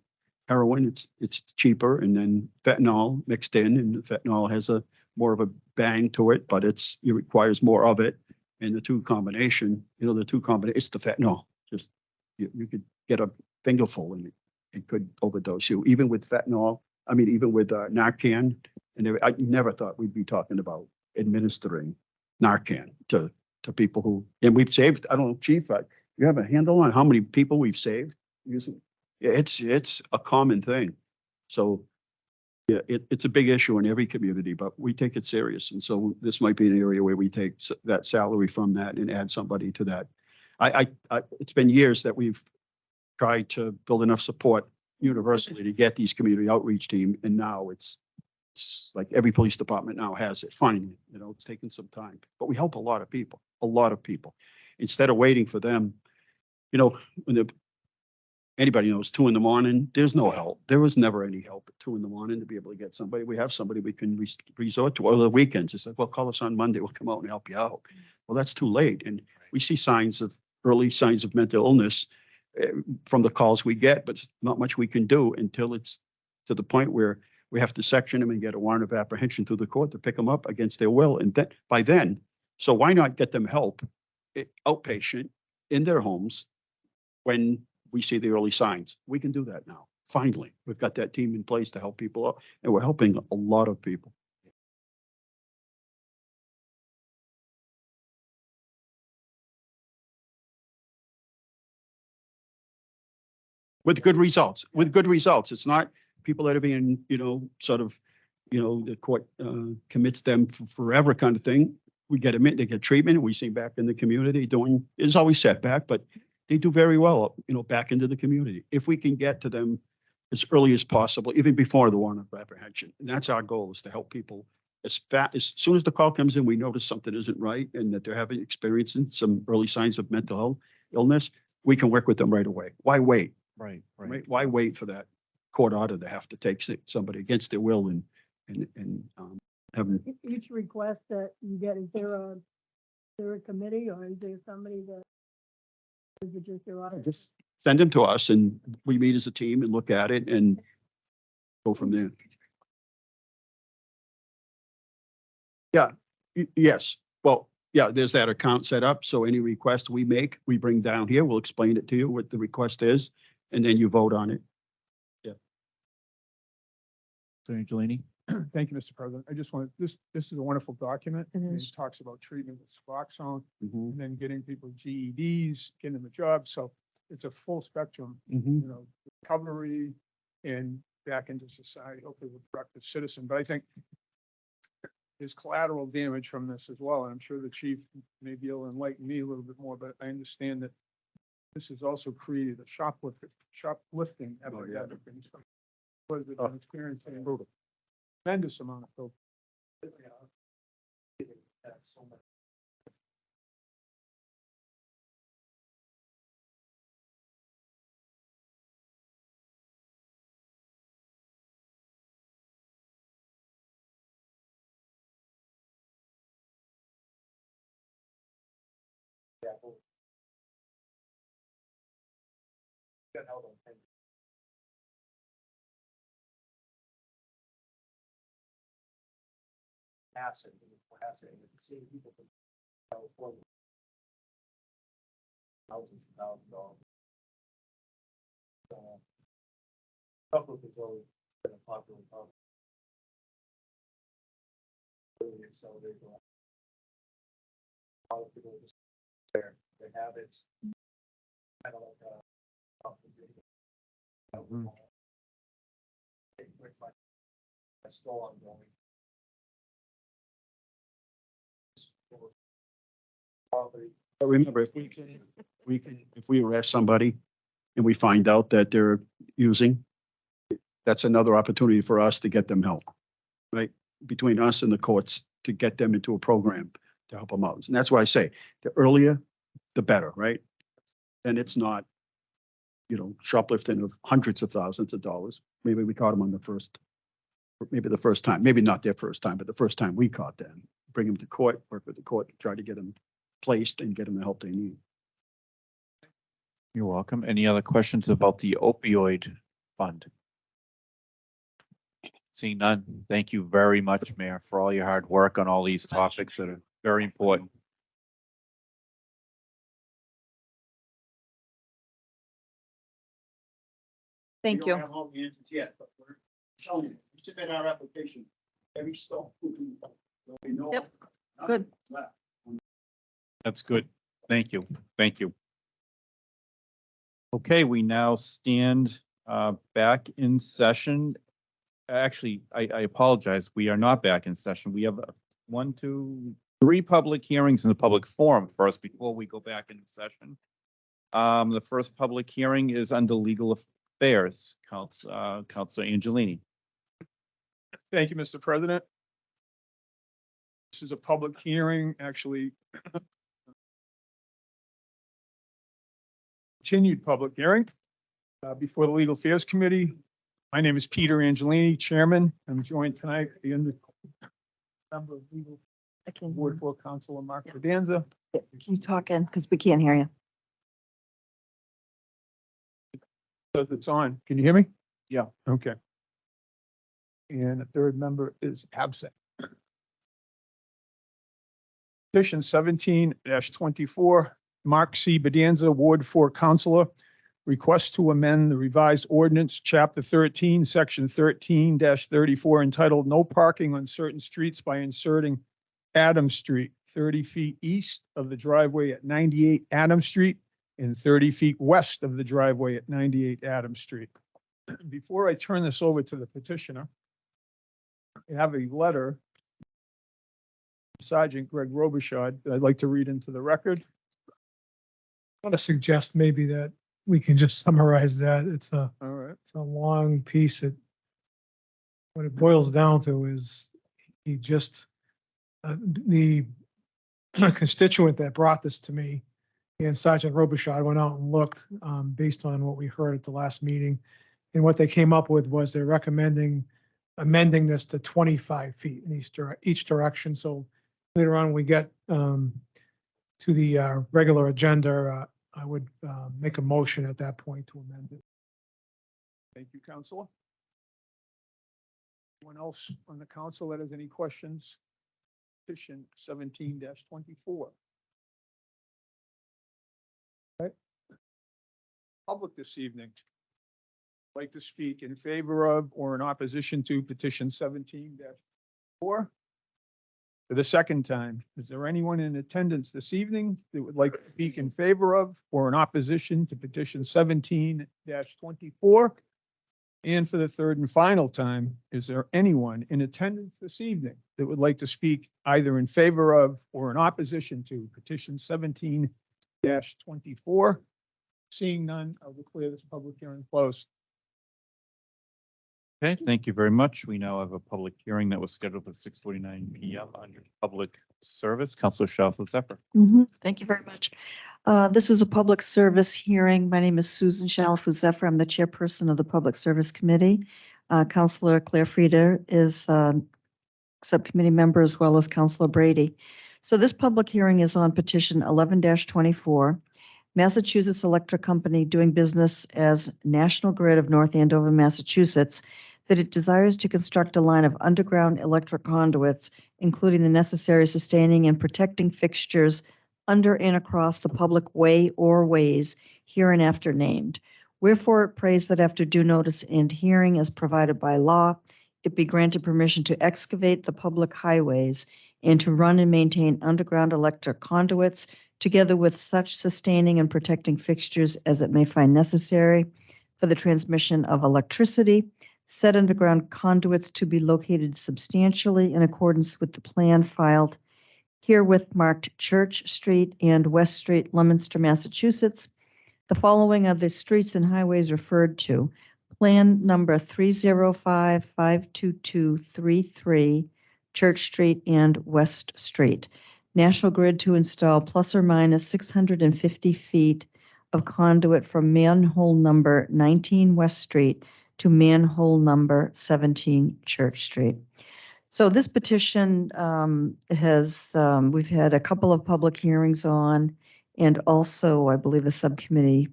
heroin, it's cheaper, and then fentanyl mixed in, and fentanyl has a more of a bang to it, but it requires more of it. And the two combination, it's the fentanyl. Just you could get a fingerful and it could overdose you, even with fentanyl. I mean, even with Narcan. And I never thought we'd be talking about administering Narcan to people who, and we've saved, I don't know, Chief, you have a handle on how many people we've saved using? It's a common thing. So yeah, it's a big issue in every community, but we take it serious. And so this might be an area where we take that salary from that and add somebody to that. It's been years that we've tried to build enough support universally to get these community outreach team. And now it's like every police department now has it. Fine, it's taken some time, but we help a lot of people. Instead of waiting for them, when anybody knows 2 a.m, there's no help. There was never any help at 2 a.m. to be able to get somebody. We have somebody we can resort to. Or the weekends, it's like, well, call us on Monday. We'll come out and help you out. Well, that's too late. And we see early signs of mental illness from the calls we get, but it's not much we can do until it's to the point where we have to section them and get a warrant of apprehension through the court to pick them up against their will. And that by then, so why not get them help outpatient in their homes when we see the early signs? We can do that now. Finally, we've got that team in place to help people out, and we're helping a lot of people. With good results, It's not people that are being, the court commits them for forever kind of thing. We get them in, they get treatment, we see back in the community it's always setback, but they do very well, back into the community. If we can get to them as early as possible, even before the warrant of apprehension. And that's our goal, is to help people as soon as the call comes in, we notice something isn't right and that they're experiencing some early signs of mental health illness, we can work with them right away. Why wait? Right. Why wait for that court order to have to take somebody against their will and have them? Each request that you get, is there a committee, or is there somebody that, is it just your office? Just send them to us and we meet as a team and look at it and go from there. Yeah, yes. Well, yeah, there's that account set up. So any request we make, we bring down here. We'll explain it to you what the request is, and then you vote on it. Yeah. Senator Angelini? Thank you, Mr. President. I just want, this is a wonderful document. It and is. It talks about treatment with Suboxone Mhm. and then getting people GEDs, getting them a job. So it's a full spectrum, Mhm. recovery and back into society, hopefully with a productive citizen. But I think there's collateral damage from this as well. And I'm sure the chief may be able to enlighten me a little bit more, but I understand that this has also created a shoplifting epidemic. What has it been experiencing? Tremendous amount of hope. But remember, if we arrest somebody and we find out that they're using, that's another opportunity for us to get them help, right? Between us and the courts to get them into a program. to help them out. And that's why I say, the earlier, the better, right? And it's not, shoplifting of hundreds of thousands of dollars. Maybe we caught them on the first time, maybe not their first time, but the first time we caught them. Bring them to court, work with the court, try to get them placed and get them the help they need. You're welcome. Any other questions about the opioid fund? Seeing none, thank you very much, Mayor, for all your hard work on all these topics that are very important. Thank you. We don't have all the answers yet, but we're telling you, we submit our application, every stop. Yep. Good. That's good. Thank you. Thank you. Okay, we now stand back in session. Actually, I apologize. We are not back in session. We have 1, 2, 3 public hearings in the public forum first before we go back into session. The first public hearing is under legal affairs. Councilor Angelini. Thank you, Mr. President. This is a public hearing, actually. Continued public hearing before the Legal Affairs Committee. My name is Peter Angelini, Chairman. I'm joined tonight by the member of Legal Board for Councilor Mark Bedanza. Can you talk in, because we can't hear you? Says it's on. Can you hear me? Yeah. Okay. And the third member is absent. Petition 17-24, Mark C. Bedanza, Ward 4 Councilor, request to amend the revised ordinance, Chapter 13, Section 13-34, entitled No Parking on Certain Streets by inserting Adams Street 30 feet east of the driveway at 98 Adams Street and 30 feet west of the driveway at 98 Adams Street. Before I turn this over to the petitioner, I have a letter from Sergeant Greg Robichaud that I'd like to read into the record. I want to suggest maybe that we can just summarize that. It's All right. a long piece. What it boils down to is he just, the constituent that brought this to me and Sergeant Robichaud went out and looked based on what we heard at the last meeting. And what they came up with was they're recommending amending this to 25 feet in each direction. So later on, when we get to the regular agenda, I would make a motion at that point to amend it. Thank you, Counselor. Anyone else on the council that has any questions? Petition 17-24. Right. Public this evening like to speak in favor of or in opposition to petition 17-4. For the second time, is there anyone in attendance this evening that would like to speak in favor of or in opposition to petition 17-24? And for the third and final time, is there anyone in attendance this evening that would like to speak either in favor of or in opposition to petition 17-24? Seeing none, I'll declare this public hearing closed. Okay, thank you very much. We now have a public hearing that was scheduled for 6:49 p.m. under public service. Councilor Shalfo-Zephyr. Thank you very much. This is a public service hearing. My name is Susan Shalfo-Zephyr. I'm the chairperson of the Public Service Committee. Councilor Claire Frieda is subcommittee member as well as Councilor Brady. So this public hearing is on petition 11-24. Massachusetts Electric Company doing business as National Grid of North Andover, Massachusetts, that it desires to construct a line of underground electric conduits, including the necessary sustaining and protecting fixtures under and across the public way or ways hereinafter named. Wherefore it prays that after due notice and hearing as provided by law, it be granted permission to excavate the public highways and to run and maintain underground electric conduits together with such sustaining and protecting fixtures as it may find necessary for the transmission of electricity, said underground conduits to be located substantially in accordance with the plan filed herewith marked Church Street and West Street, Leominster, Massachusetts. The following are the streets and highways referred to. Plan number 305-52233, Church Street and West Street. National Grid to install plus or minus 650 feet of conduit from manhole number 19 West Street to manhole number 17 Church Street. So this petition we've had a couple of public hearings on, and also, I believe, a subcommittee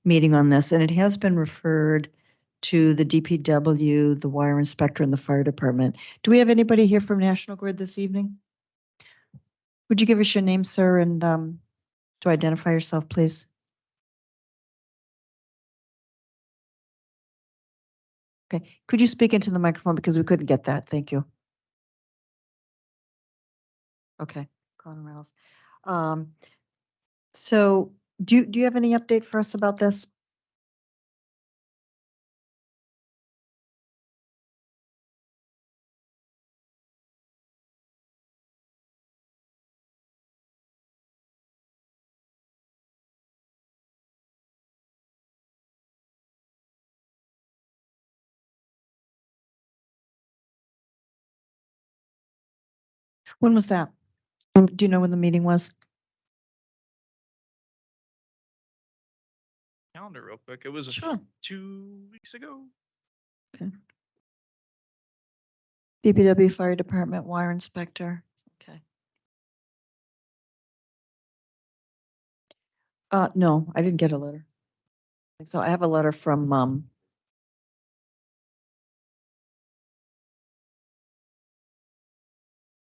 meeting on this, and it has been referred to the DPW, the wire inspector, and the fire department. Do we have anybody here from National Grid this evening? Would you give us your name, sir, and to identify yourself, please? Okay, could you speak into the microphone because we couldn't get that? Thank you. Okay, Connor Reynolds. So do you have any update for us about this? When was that? Do you know when the meeting was? Calendar real quick. It was Sure. 2 weeks ago. Okay. DPW Fire Department Wire Inspector. Okay. No, I didn't get a letter. So I have a letter from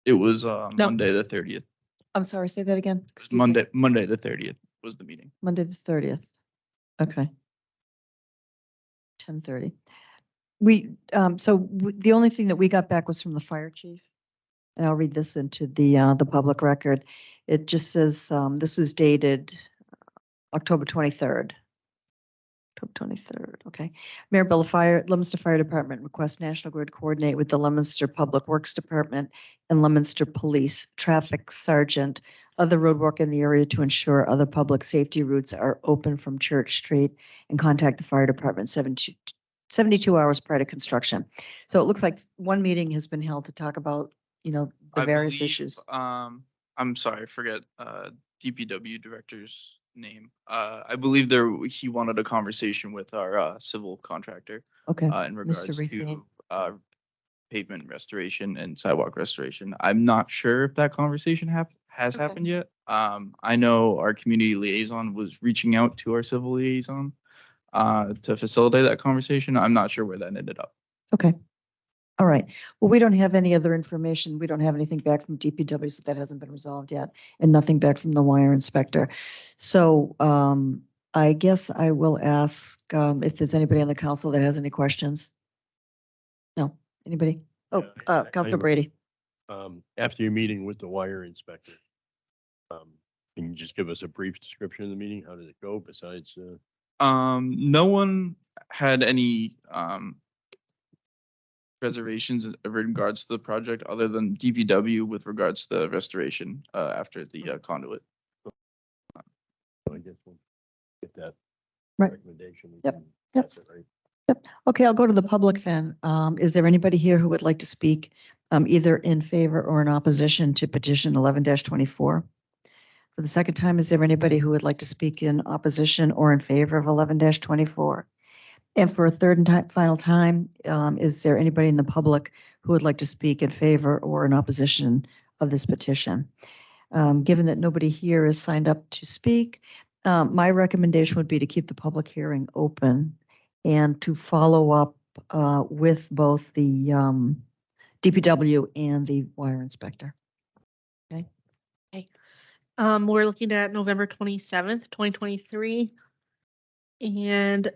It was No. Monday the 30th. I'm sorry, say that again. It's Excuse me. Monday the 30th was the meeting. Monday the 30th. Okay. 10:30. The only thing that we got back was from the fire chief. And I'll read this into the public record. It just says, this is dated October 23rd. October 23rd, okay. Mayor Bill, Leominster Fire Department requests National Grid coordinate with the Leominster Public Works Department and Leominster Police Traffic Sergeant of the roadwork in the area to ensure other public safety routes are open from Church Street and contact the fire department 72 hours prior to construction. So it looks like one meeting has been held to talk about, the I various believe, issues. I'm sorry, I forget DPW director's name. I believe he wanted a conversation with our civil contractor Okay. in regards Refain. to pavement restoration and sidewalk restoration. I'm not sure if that conversation has Okay. happened yet. I know our community liaison was reaching out to our civil liaison to facilitate that conversation. I'm not sure where that ended up. Okay. All right. Well, we don't have any other information. We don't have anything back from DPW, so that hasn't been resolved yet, and nothing back from the wire inspector. So I guess I will ask if there's anybody on the council that has any questions. No, anybody? Oh, Yeah, Councilor Brady. After your meeting with the wire inspector, can you just give us a brief description of the meeting? How did it go besides? No one had any reservations in regards to the project other than DPW with regards to the restoration after the conduit. I guess we'll get that Right. recommendation. Yep. That's it, right? Okay, I'll go to the public then. Is there anybody here who would like to speak either in favor or in opposition to petition 11-24? For the second time, is there anybody who would like to speak in opposition or in favor of 11-24? And for a third and final time, is there anybody in the public who would like to speak in favor or in opposition of this petition? Given that nobody here is signed up to speak, my recommendation would be to keep the public hearing open and to follow up with both the DPW and the wire inspector. Okay. We're looking at November 27th, 2023. And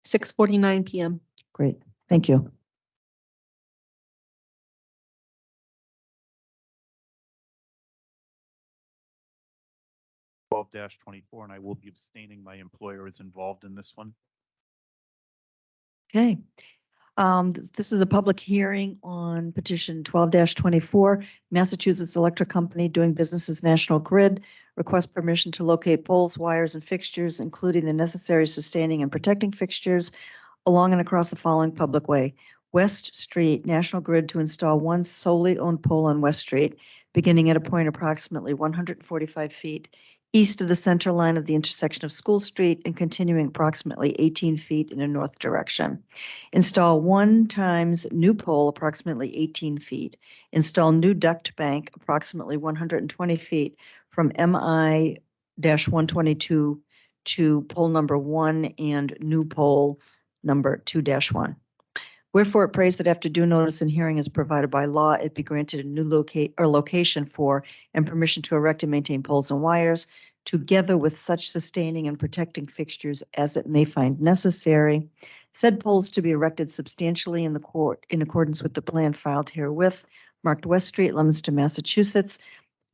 (6:49 p.m.) Great, thank you. (12-24), and I will be abstaining. My employer is involved in this one. Okay. This is a public hearing on petition 12-24. Massachusetts Electric Company doing business as National Grid requests permission to locate poles, wires, and fixtures, including the necessary sustaining and protecting fixtures along and across the following public way. West Street, National Grid to install one solely owned pole on West Street, beginning at a point approximately 145 feet east of the center line of the intersection of School Street and continuing approximately 18 feet in a north direction. Install 1 times new pole approximately 18 feet. Install new duct bank approximately 120 feet from MI-122 to pole number 1 and new pole number 2-1. Wherefore it prays that after due notice and hearing is provided by law, it be granted a new location for and permission to erect and maintain poles and wires, together with such sustaining and protecting fixtures as it may find necessary. Said poles to be erected substantially in accordance with the plan filed herewith, marked West Street, Leominster, Massachusetts,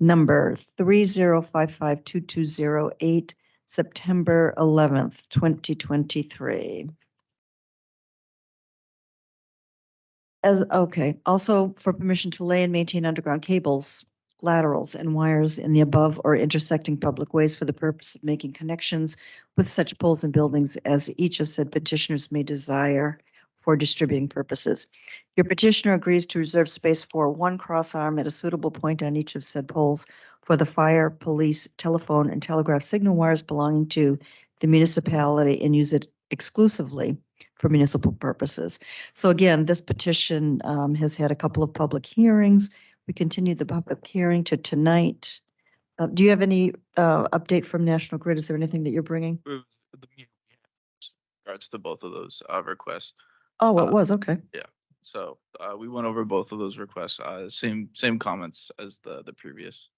number 30552208, September 11th, 2023. Also for permission to lay and maintain underground cables, laterals, and wires in the above or intersecting public ways for the purpose of making connections with such poles and buildings as each of said petitioners may desire for distributing purposes. Your petitioner agrees to reserve space for 1 cross arm at a suitable point on each of said poles for the fire, police, telephone, and telegraph signal wires belonging to the municipality and use it exclusively for municipal purposes. So again, this petition has had a couple of public hearings. We continued the public hearing to tonight. Do you have any update from National Grid? Is there anything that you're bringing? The meeting we had in regards to both of those requests. Oh, it was, okay. Yeah. So we went over both of those requests. Same comments as the previous.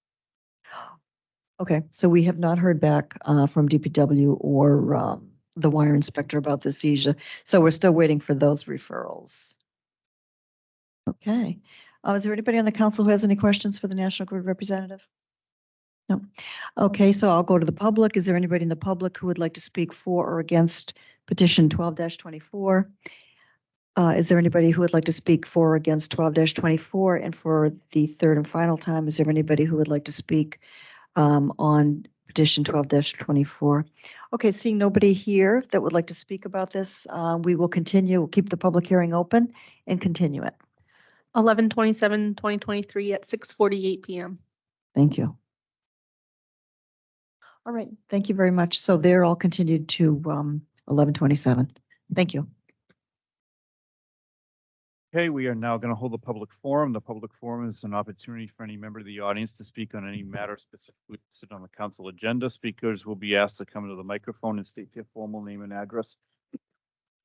Okay, so we have not heard back from DPW or the wire inspector about the seizure. So we're still waiting for those referrals. Okay. Is there anybody on the council who has any questions for the National Grid representative? No. Okay, so I'll go to the public. Is there anybody in the public who would like to speak for or against petition 12-24? Is there anybody who would like to speak for or against 12-24? And for the third and final time, is there anybody who would like to speak on petition 12-24? Okay, seeing nobody here that would like to speak about this, we will continue. We'll keep the public hearing open and continue it. 11/27/2023 at 6:48 PM. Thank you. All right, thank you very much. So they're all continued to 11/27. Thank you. Okay, we are now going to hold a public forum. The public forum is an opportunity for any member of the audience to speak on any matter specifically listed on the council agenda. Speakers will be asked to come to the microphone and state their formal name and address,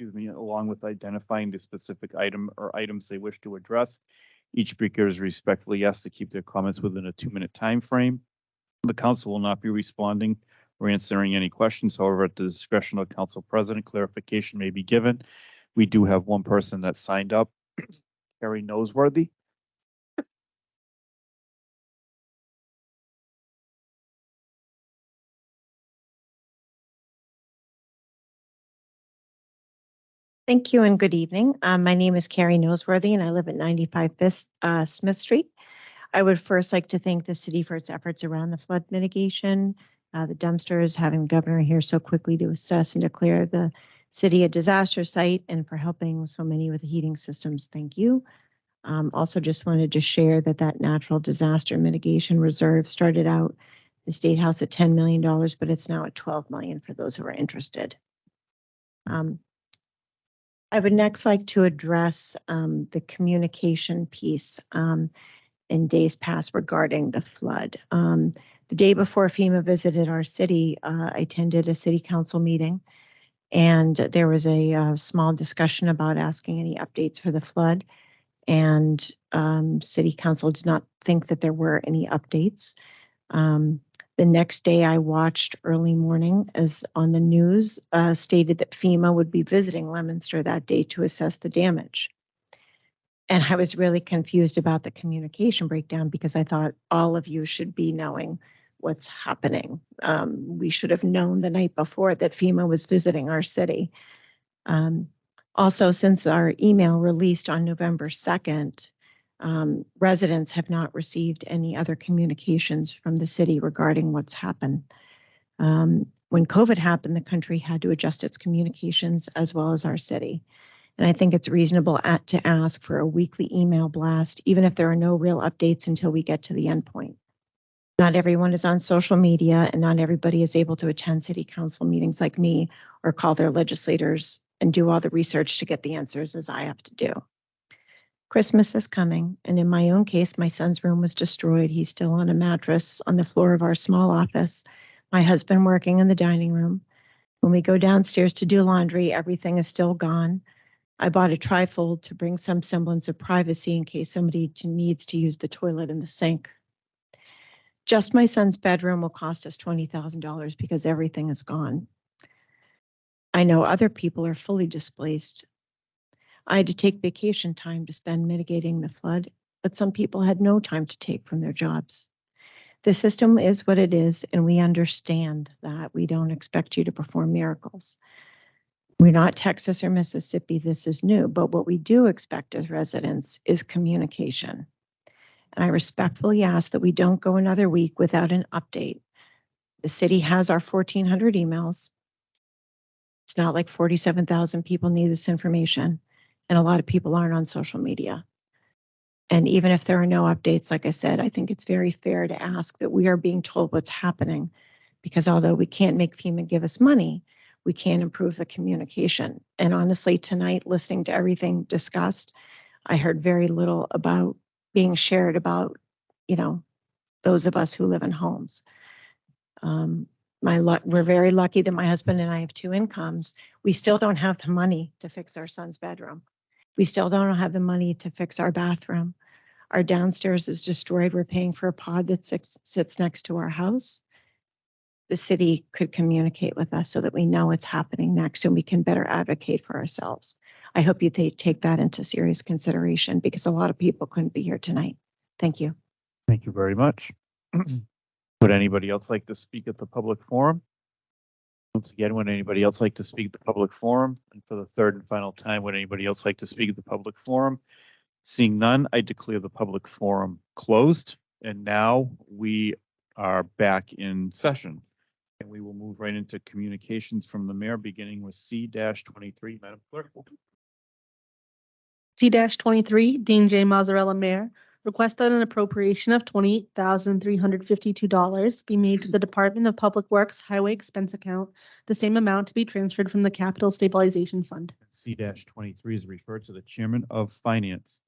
along with identifying the specific item or items they wish to address. Each speaker is respectfully asked to keep their comments within a 2-minute time frame. The council will not be responding or answering any questions. However, at the discretion of the council president, clarification may be given. We do have one person that signed up, Carrie Noseworthy. Thank you and good evening. My name is Carrie Noseworthy and I live at 95 Smith Street. I would first like to thank the city for its efforts around the flood mitigation, the dumpsters, having the governor here so quickly to assess and declare the city a disaster site, and for helping so many with the heating systems. Thank you. Also just wanted to share that natural disaster mitigation reserve started out the State House at $10 million, but it's now at $12 million for those who are interested. I would next like to address the communication piece in days past regarding the flood. The day before FEMA visited our city, I attended a city council meeting, and there was a small discussion about asking any updates for the flood. And city council did not think that there were any updates. The next day I watched early morning as on the news stated that FEMA would be visiting Leominster that day to assess the damage. And I was really confused about the communication breakdown because I thought all of you should be knowing what's happening. We should have known the night before that FEMA was visiting our city. Also, since our email released on November 2nd, residents have not received any other communications from the city regarding what's happened. when COVID happened, the country had to adjust its communications as well as our city. And I think it's reasonable to ask for a weekly email blast, even if there are no real updates until we get to the endpoint. Not everyone is on social media, and not everybody is able to attend city council meetings like me or call their legislators and do all the research to get the answers as I have to do. Christmas is coming, and in my own case, my son's room was destroyed. He's still on a mattress on the floor of our small office. My husband working in the dining room. When we go downstairs to do laundry, everything is still gone. I bought a trifold to bring some semblance of privacy in case somebody needs to use the toilet and the sink. Just my son's bedroom will cost us $20,000 because everything is gone. I know other people are fully displaced. I had to take vacation time to spend mitigating the flood, but some people had no time to take from their jobs. The system is what it is, and we understand that. We don't expect you to perform miracles. We're not Texas or Mississippi. This is new, but what we do expect as residents is communication. And I respectfully ask that we don't go another week without an update. The city has our 1,400 emails. It's not like 47,000 people need this information, and a lot of people aren't on social media. And even if there are no updates, like I said, I think it's very fair to ask that we are being told what's happening, because although we can't make FEMA give us money, we can improve the communication. And honestly, tonight, listening to everything discussed, I heard very little about being shared about, those of us who live in homes. We're very lucky that my husband and I have two incomes. We still don't have the money to fix our son's bedroom. We still don't have the money to fix our bathroom. Our downstairs is destroyed. We're paying for a pod that sits next to our house. The city could communicate with us so that we know what's happening next and we can better advocate for ourselves. I hope you take that into serious consideration, because a lot of people couldn't be here tonight. Thank you. Thank you very much. Would anybody else like to speak at the public forum? Once again, would anybody else like to speak at the public forum? And for the third and final time, would anybody else like to speak at the public forum? Seeing none, I declare the public forum closed. And now we are back in session. And we will move right into communications from the mayor, beginning with C-23. Madam Clerk. C-23, Dean J. Mazzarella, Mayor, request that an appropriation of $28,352 be made to the Department of Public Works Highway Expense Account, the same amount to be transferred from the Capital Stabilization Fund. C-23 is referred to the Chairman of Finance.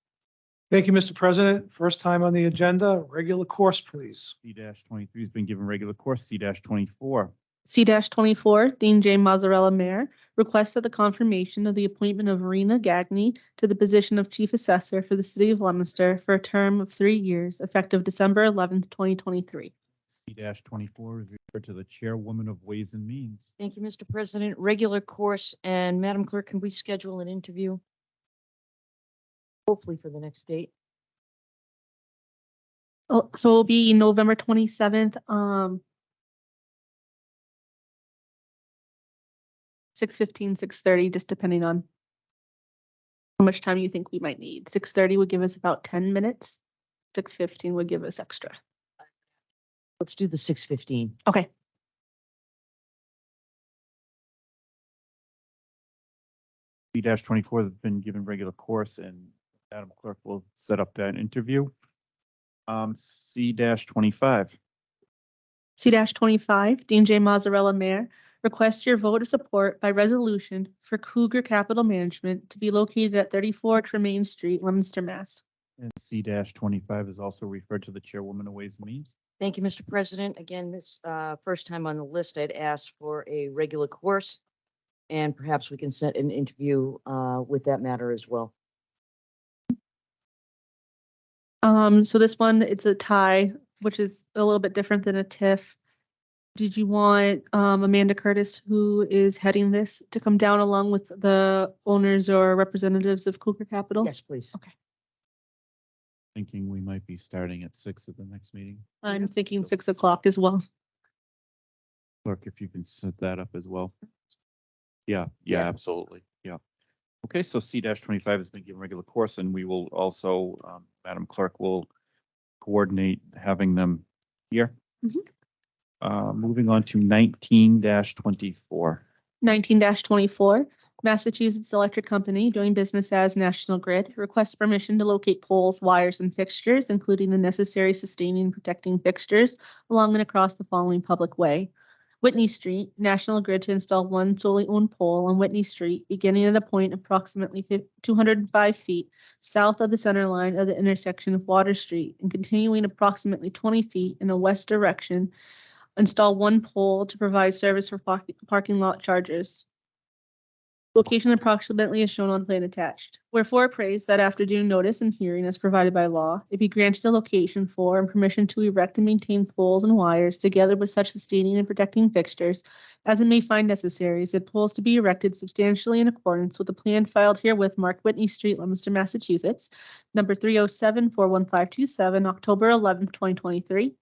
Thank you, Mr. President. First time on the agenda, regular course, please. C-23 has been given regular course. C-24. C-24, Dean J. Mazzarella, Mayor, requests that the confirmation of the appointment of Rena Gagny to the position of Chief Assessor for the City of Leominster for a term of 3 years, effective December 11th, 2023. C-24 is referred to the Chairwoman of Ways and Means. Thank you, Mr. President. Regular course, and Madam Clerk, can we schedule an interview? Hopefully for the next date. Oh, so it'll be November 27th, 6:15, 6:30, just depending on how much time you think we might need. 6:30 would give us about 10 minutes. 6:15 would give us extra. Let's do the 6:15. Okay. C-24 has been given regular course, and Madam Clerk will set up that interview. C-25. C-25, Dean J. Mazzarella, Mayor, requests your vote of support by resolution for Cougar Capital Management to be located at 34 Tremaine Street, Leominster, Mass. And C-25 is also referred to the Chairwoman of Ways and Means. Thank you, Mr. President. Again, this first time on the list, I'd asked for a regular course, and perhaps we can set an interview with that matter as well. So this one, it's a tie, which is a little bit different than a TIF. Did you want Amanda Curtis, who is heading this, to come down along with the owners or representatives of Cougar Capital? Yes, please. Okay. Thinking we might be starting at 6 at the next meeting. I'm thinking 6 o'clock as well. Clerk, if you can set that up as well. Yeah, absolutely. Yeah. Okay, so C-25 has been given regular course, and we will also, Madam Clerk will coordinate having them here. Moving on to 19-24. 19-24, Massachusetts Electric Company, doing business as National Grid, requests permission to locate poles, wires, and fixtures, including the necessary sustaining and protecting fixtures along and across the following public way. Whitney Street, National Grid to install one solely owned pole on Whitney Street, beginning at a point approximately 205 feet south of the center line of the intersection of Water Street and continuing approximately 20 feet in a west direction. Install one pole to provide service for parking lot chargers. Location approximately is shown on plan attached. Wherefore appraised that after due notice and hearing as provided by law, it be granted a location for and permission to erect and maintain poles and wires together with such sustaining and protecting fixtures as it may find necessary, said poles to be erected substantially in accordance with the plan filed herewith marked Whitney Street, Leominster, Massachusetts, number 307-41527, October 11th, 2023.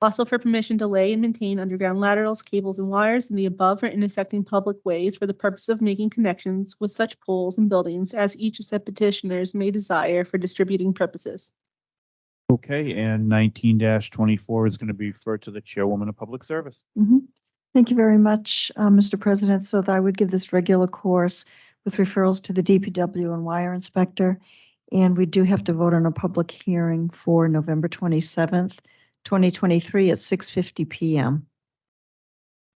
Also for permission to lay and maintain underground laterals, cables, and wires in the above or intersecting public ways for the purpose of making connections with such poles and buildings as each of said petitioners may desire for distributing purposes. Okay, and 19-24 is going to be referred to the Chairwoman of Public Service. Thank you very much, Mr. President. So I would give this regular course with referrals to the DPW and wire inspector. And we do have to vote on a public hearing for November 27th, 2023 at 6:50 p.m.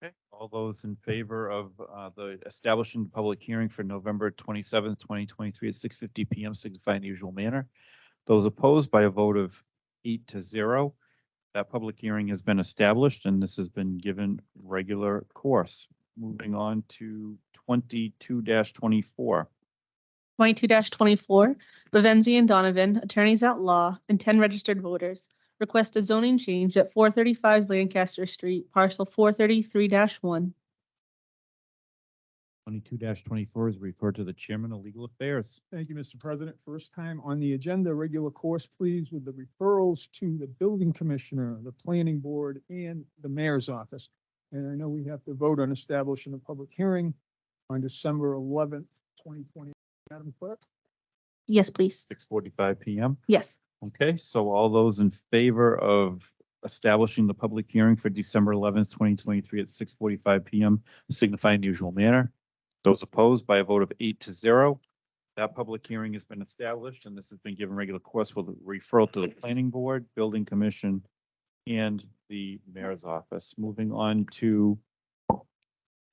Okay, all those in favor of the establishing the public hearing for November 27th, 2023 at 6:50 p.m. signify in the usual manner. Those opposed by a vote of 8-0. That public hearing has been established and this has been given regular course. Moving on to 22-24. 22-24, Vivenzi and Donovan, attorneys at law, and 10 registered voters, request a zoning change at 435 Lancaster Street, parcel 433-1. 22-24 is referred to the Chairman of Legal Affairs. Thank you, Mr. President. First time on the agenda, regular course, please, with the referrals to the building commissioner, the planning board, and the mayor's office. And I know we have to vote on establishing a public hearing on December 11th, 2020. Madam Clerk? Yes, please. 6:45 p.m. Yes. Okay, so all those in favor of establishing the public hearing for December 11th, 2023 at 6:45 p.m. signify in the usual manner. Those opposed by a vote of 8-0. That public hearing has been established and this has been given regular course with a referral to the planning board, building commission, and the mayor's office. Moving on to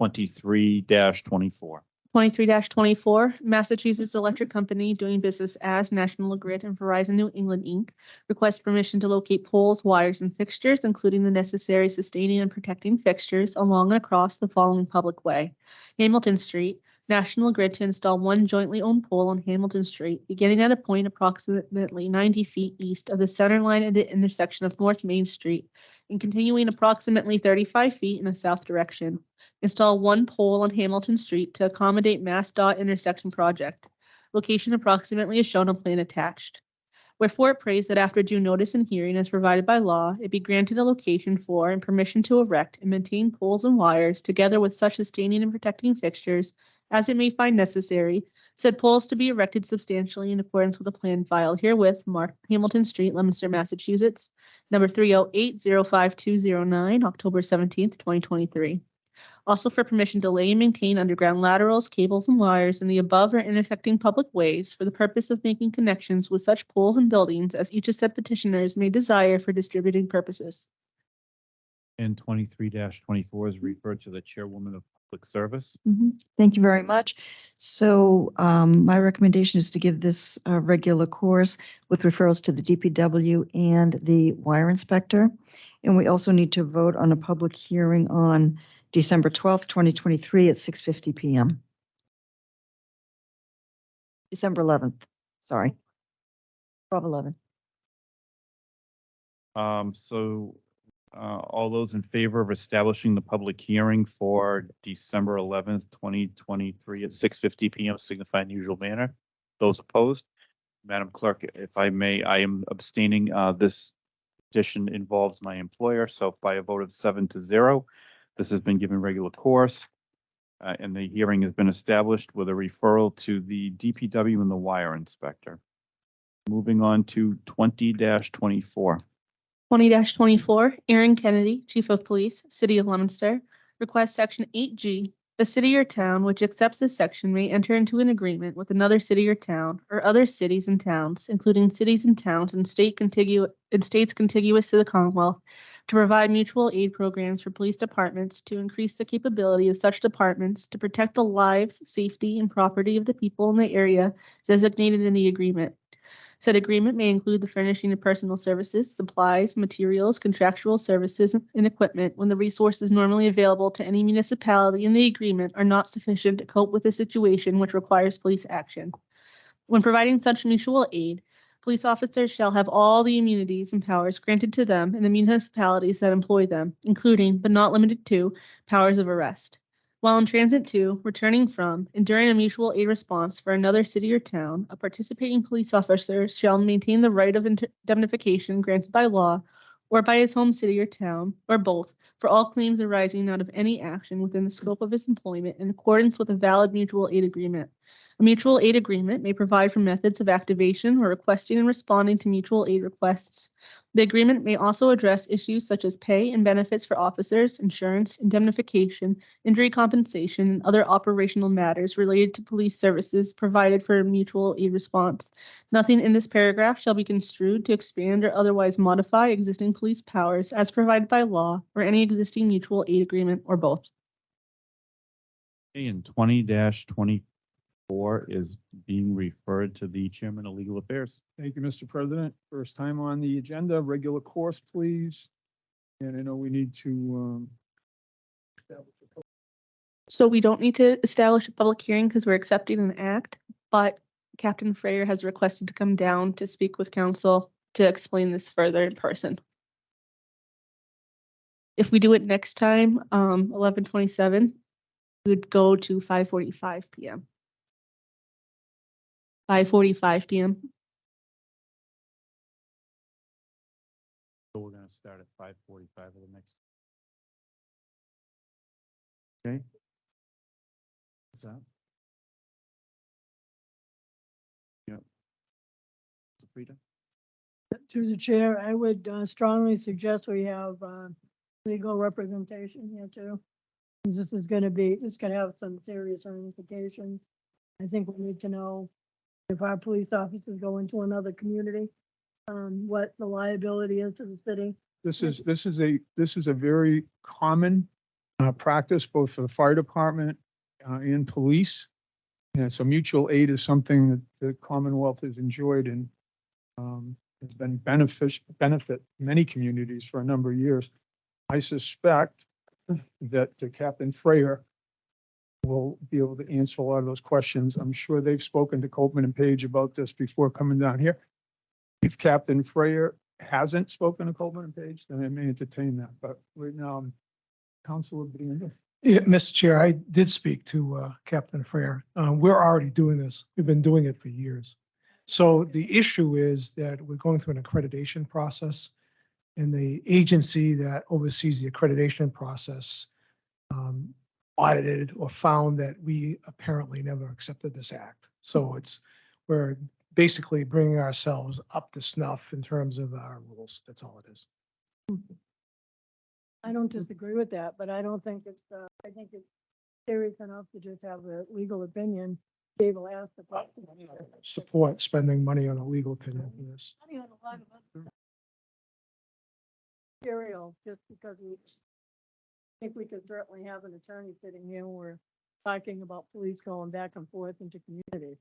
23-24. 23-24, Massachusetts Electric Company, doing business as National Grid and Verizon New England, Inc., requests permission to locate poles, wires, and fixtures, including the necessary sustaining and protecting fixtures along and across the following public way. Hamilton Street, National Grid to install one jointly owned pole on Hamilton Street, beginning at a point approximately 90 feet east of the center line at the intersection of North Main Street and continuing approximately 35 feet in a south direction. Install one pole on Hamilton Street to accommodate MassDOT intersection project. Location approximately is shown on plan attached. Wherefore it prays that after due notice and hearing as provided by law, it be granted a location for and permission to erect and maintain poles and wires together with such sustaining and protecting fixtures as it may find necessary, said poles to be erected substantially in accordance with the plan filed herewith marked Hamilton Street, Leominster, Massachusetts, number 308-05209, October 17th, 2023. Also for permission to lay and maintain underground laterals, cables, and wires in the above or intersecting public ways for the purpose of making connections with such poles and buildings as each of said petitioners may desire for distributing purposes. And 23-24 is referred to the Chairwoman of Public Service. Thank you very much. So my recommendation is to give this regular course with referrals to the DPW and the wire inspector. And we also need to vote on a public hearing on December 12th, 2023 at 6:50 p.m. December 11th, sorry. 12/11. All those in favor of establishing the public hearing for December 11th, 2023 at 6:50 p.m. signify in the usual manner. Those opposed? Madam Clerk, if I may, I am abstaining. This petition involves my employer, so by a vote of 7-0, this has been given regular course, and the hearing has been established with a referral to the DPW and the wire inspector. Moving on to 20-24. 20-24, Aaron Kennedy, Chief of Police, City of Leominster, requests Section 8G. A city or town which accepts this section may enter into an agreement with another city or town or other cities and towns, including cities and towns in states contiguous to the Commonwealth, to provide mutual aid programs for police departments to increase the capability of such departments to protect the lives, safety, and property of the people in the area designated in the agreement. Said agreement may include the furnishing of personal services, supplies, materials, contractual services, and equipment when the resources normally available to any municipality in the agreement are not sufficient to cope with a situation which requires police action. When providing such mutual aid, police officers shall have all the immunities and powers granted to them in the municipalities that employ them, including, but not limited to, powers of arrest. While in transit to, returning from, and during a mutual aid response for another city or town, a participating police officer shall maintain the right of indemnification granted by law or by his home city or town, or both, for all claims arising out of any action within the scope of his employment in accordance with a valid mutual aid agreement. A mutual aid agreement may provide for methods of activation or requesting and responding to mutual aid requests. The agreement may also address issues such as pay and benefits for officers, insurance, indemnification, injury compensation, and other operational matters related to police services provided for a mutual aid response. Nothing in this paragraph shall be construed to expand or otherwise modify existing police powers as provided by law or any existing mutual aid agreement or both. And 20-24 is being referred to the Chairman of Legal Affairs. Thank you, Mr. President. First time on the agenda, regular course, please. And I know we need to, So we don't need to establish a public hearing because we're accepting an act, but Captain Freyer has requested to come down to speak with council to explain this further in person. If we do it next time, 11/27, we would go to 5:45 p.m. 5:45 p.m. So we're gonna start at 5:45 of the next. Okay. Is that? Yep. Sabrina? To the chair, I would strongly suggest we have legal representation here too. This is gonna have some serious ramifications. I think we need to know if our police officers go into another community, what the liability is to the city. this is a very common practice, both for the fire department and police. And so mutual aid is something that the Commonwealth has enjoyed and has been benefit many communities for a number of years. I suspect that Captain Freyer will be able to answer a lot of those questions. I'm sure they've spoken to Copeland and Page about this before coming down here. If Captain Freyer hasn't spoken to Copeland and Page, then I may entertain that. But right now, Councilor Beander. Yeah, Mr. Chair, I did speak to Captain Freyer. We're already doing this. We've been doing it for years. So the issue is that we're going through an accreditation process, and the agency that oversees the accreditation process audited or found that we apparently never accepted this act. So we're basically bringing ourselves up to snuff in terms of our rules. That's all it is. I don't disagree with that, but I don't think I think it's serious enough to just have a legal opinion. Dave will ask the question. Support spending money on a legal opinion for this. Money on a lot of other material, just because I think we could certainly have an attorney sitting here. We're talking about police going back and forth into communities.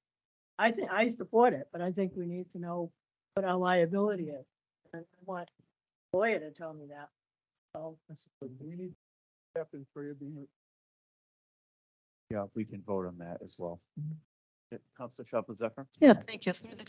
I think I support it, but I think we need to know what our liability is. And I want a lawyer to tell me that. So We need Captain Freyer being. Yeah, we can vote on that as well. Councilor Sharp Zephyr? Yeah, thank you. Through the